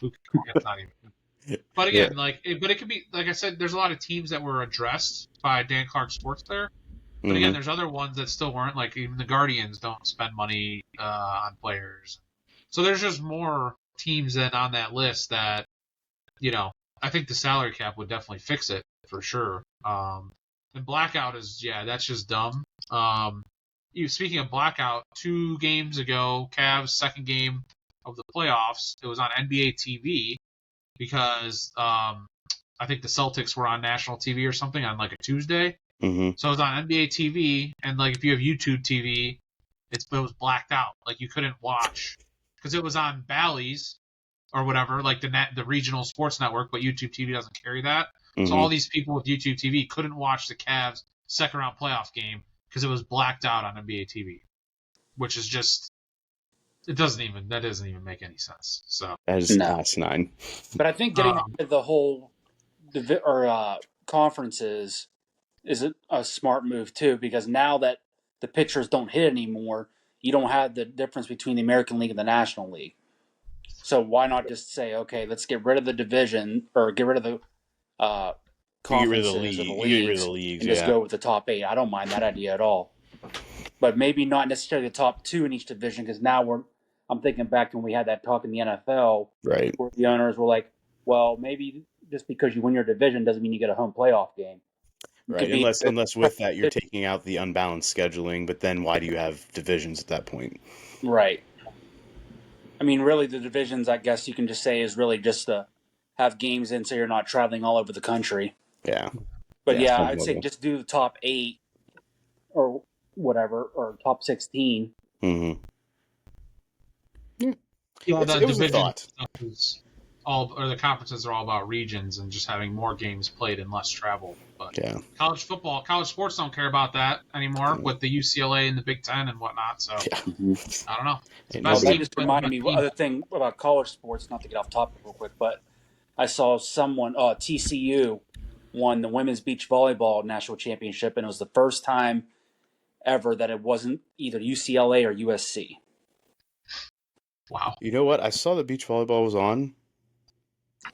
it's not even. But again, but it could be like I said. There's a lot of teams that were addressed by Dan Clark Sports there. But again, there's other ones that still weren't. Like even the Guardians don't spend money on players. So there's just more teams than on that list that, I think the salary cap would definitely fix it for sure. And blackout that's just dumb. Speaking of blackout, 2 games ago, Cavs' second game of the playoffs, it was on NBA TV because I think the Celtics were on national TV or something on like a Tuesday. Mm-hmm. So it was on NBA TV, and like if you have YouTube TV, it was blacked out. Like you couldn't watch because it was on Bally's or whatever, like the regional sports network, but YouTube TV doesn't carry that. Mm-hmm. So all these people with YouTube TV couldn't watch the Cavs' second round playoff game because it was blacked out on NBA TV, which is just that doesn't even make any sense. So that is asinine. But I think getting into the whole conferences is a smart move too, because now that the pitchers don't hit anymore, you don't have the difference between the American League and the National League. So why not just say, okay, let's get rid of the division or get rid of the conferences or the leagues and just go with the top 8. I don't mind that idea at all. But maybe not necessarily the top 2 in each division, because now I'm thinking back to when we had that talk in the NFL, right? Where the owners were like, well, maybe just because you win your division doesn't mean you get a home playoff game. Right, unless with that you're taking out the unbalanced scheduling, but then why do you have divisions at that point? Right. I mean, really, the divisions, I guess you can just say, is really just to have games in so you're not traveling all over the country. Yeah. But I'd say just do the top 8 or whatever, or top 16. Mm-hmm. Yeah, it was a thought. The conferences are all about regions and just having more games played and less travel. But college sports don't care about that anymore with the UCLA and the Big Ten and whatnot. So I don't know. That just reminded me, one other thing about college sports, not to get off topic real quick, but I saw someone, TCU won the women's beach volleyball national championship, and it was the first time ever that it wasn't either UCLA or USC. Wow. You know what? I saw that beach volleyball was on,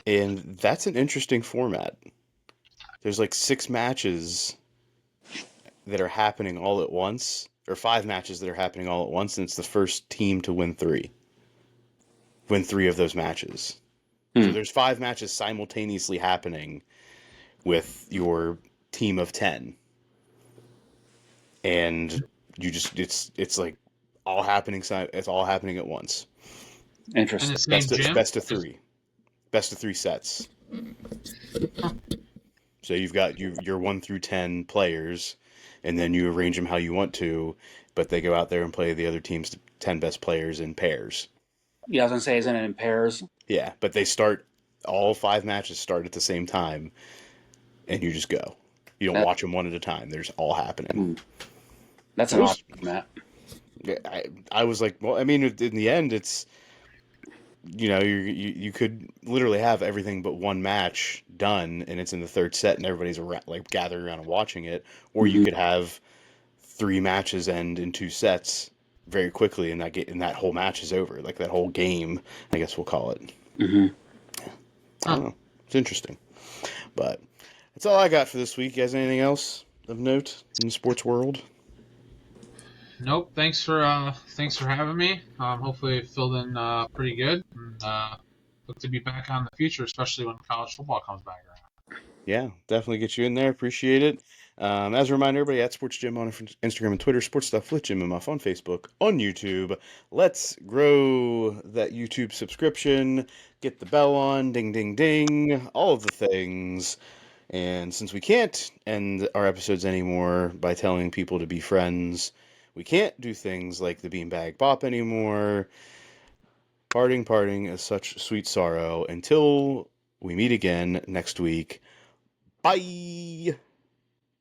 and that's an interesting format. There's like 6 matches that are happening all at once, or 5 matches that are happening all at once, and it's the first team to win 3. Win 3 of those matches. So there's 5 matches simultaneously happening with your team of 10. And you just it's like all happening at once. Interesting. Best of 3. Best of 3 sets. So you've got your 1 through 10 players, and then you arrange them how you want to, but they go out there and play the other team's 10 best players in pairs. Yeah, I was going to say, isn't it in pairs? Yeah, but all 5 matches start at the same time, and you just go. You don't watch them one at a time. There's all happening. That's an awesome format. I was like, well, I mean, in the end, it's, you could literally have everything but one match done, and it's in the 3rd set, and everybody's like gathering around and watching it. Or you could have 3 matches end in 2 sets very quickly, and that whole match is over. Like that whole game, I guess we'll call it. Mm-hmm. Yeah. I don't know. It's interesting, but that's all I got for this week. You guys, anything else of note in the sports world? Nope. Thanks for having me. Hopefully it filled in pretty good. And look to be back on in the future, especially when college football comes back around. Yeah, definitely get you in there. Appreciate it. As a reminder, everybody, at Sports Gym on Instagram and Twitter, Sports Stuff with Jim and Muff on Facebook, on YouTube. Let's grow that YouTube subscription. Get the bell on, ding, ding, ding, all of the things. And since we can't end our episodes anymore by telling people to be friends, we can't do things like the Beanbag Bop anymore. Parting is such sweet sorrow. Until we meet again next week. Bye!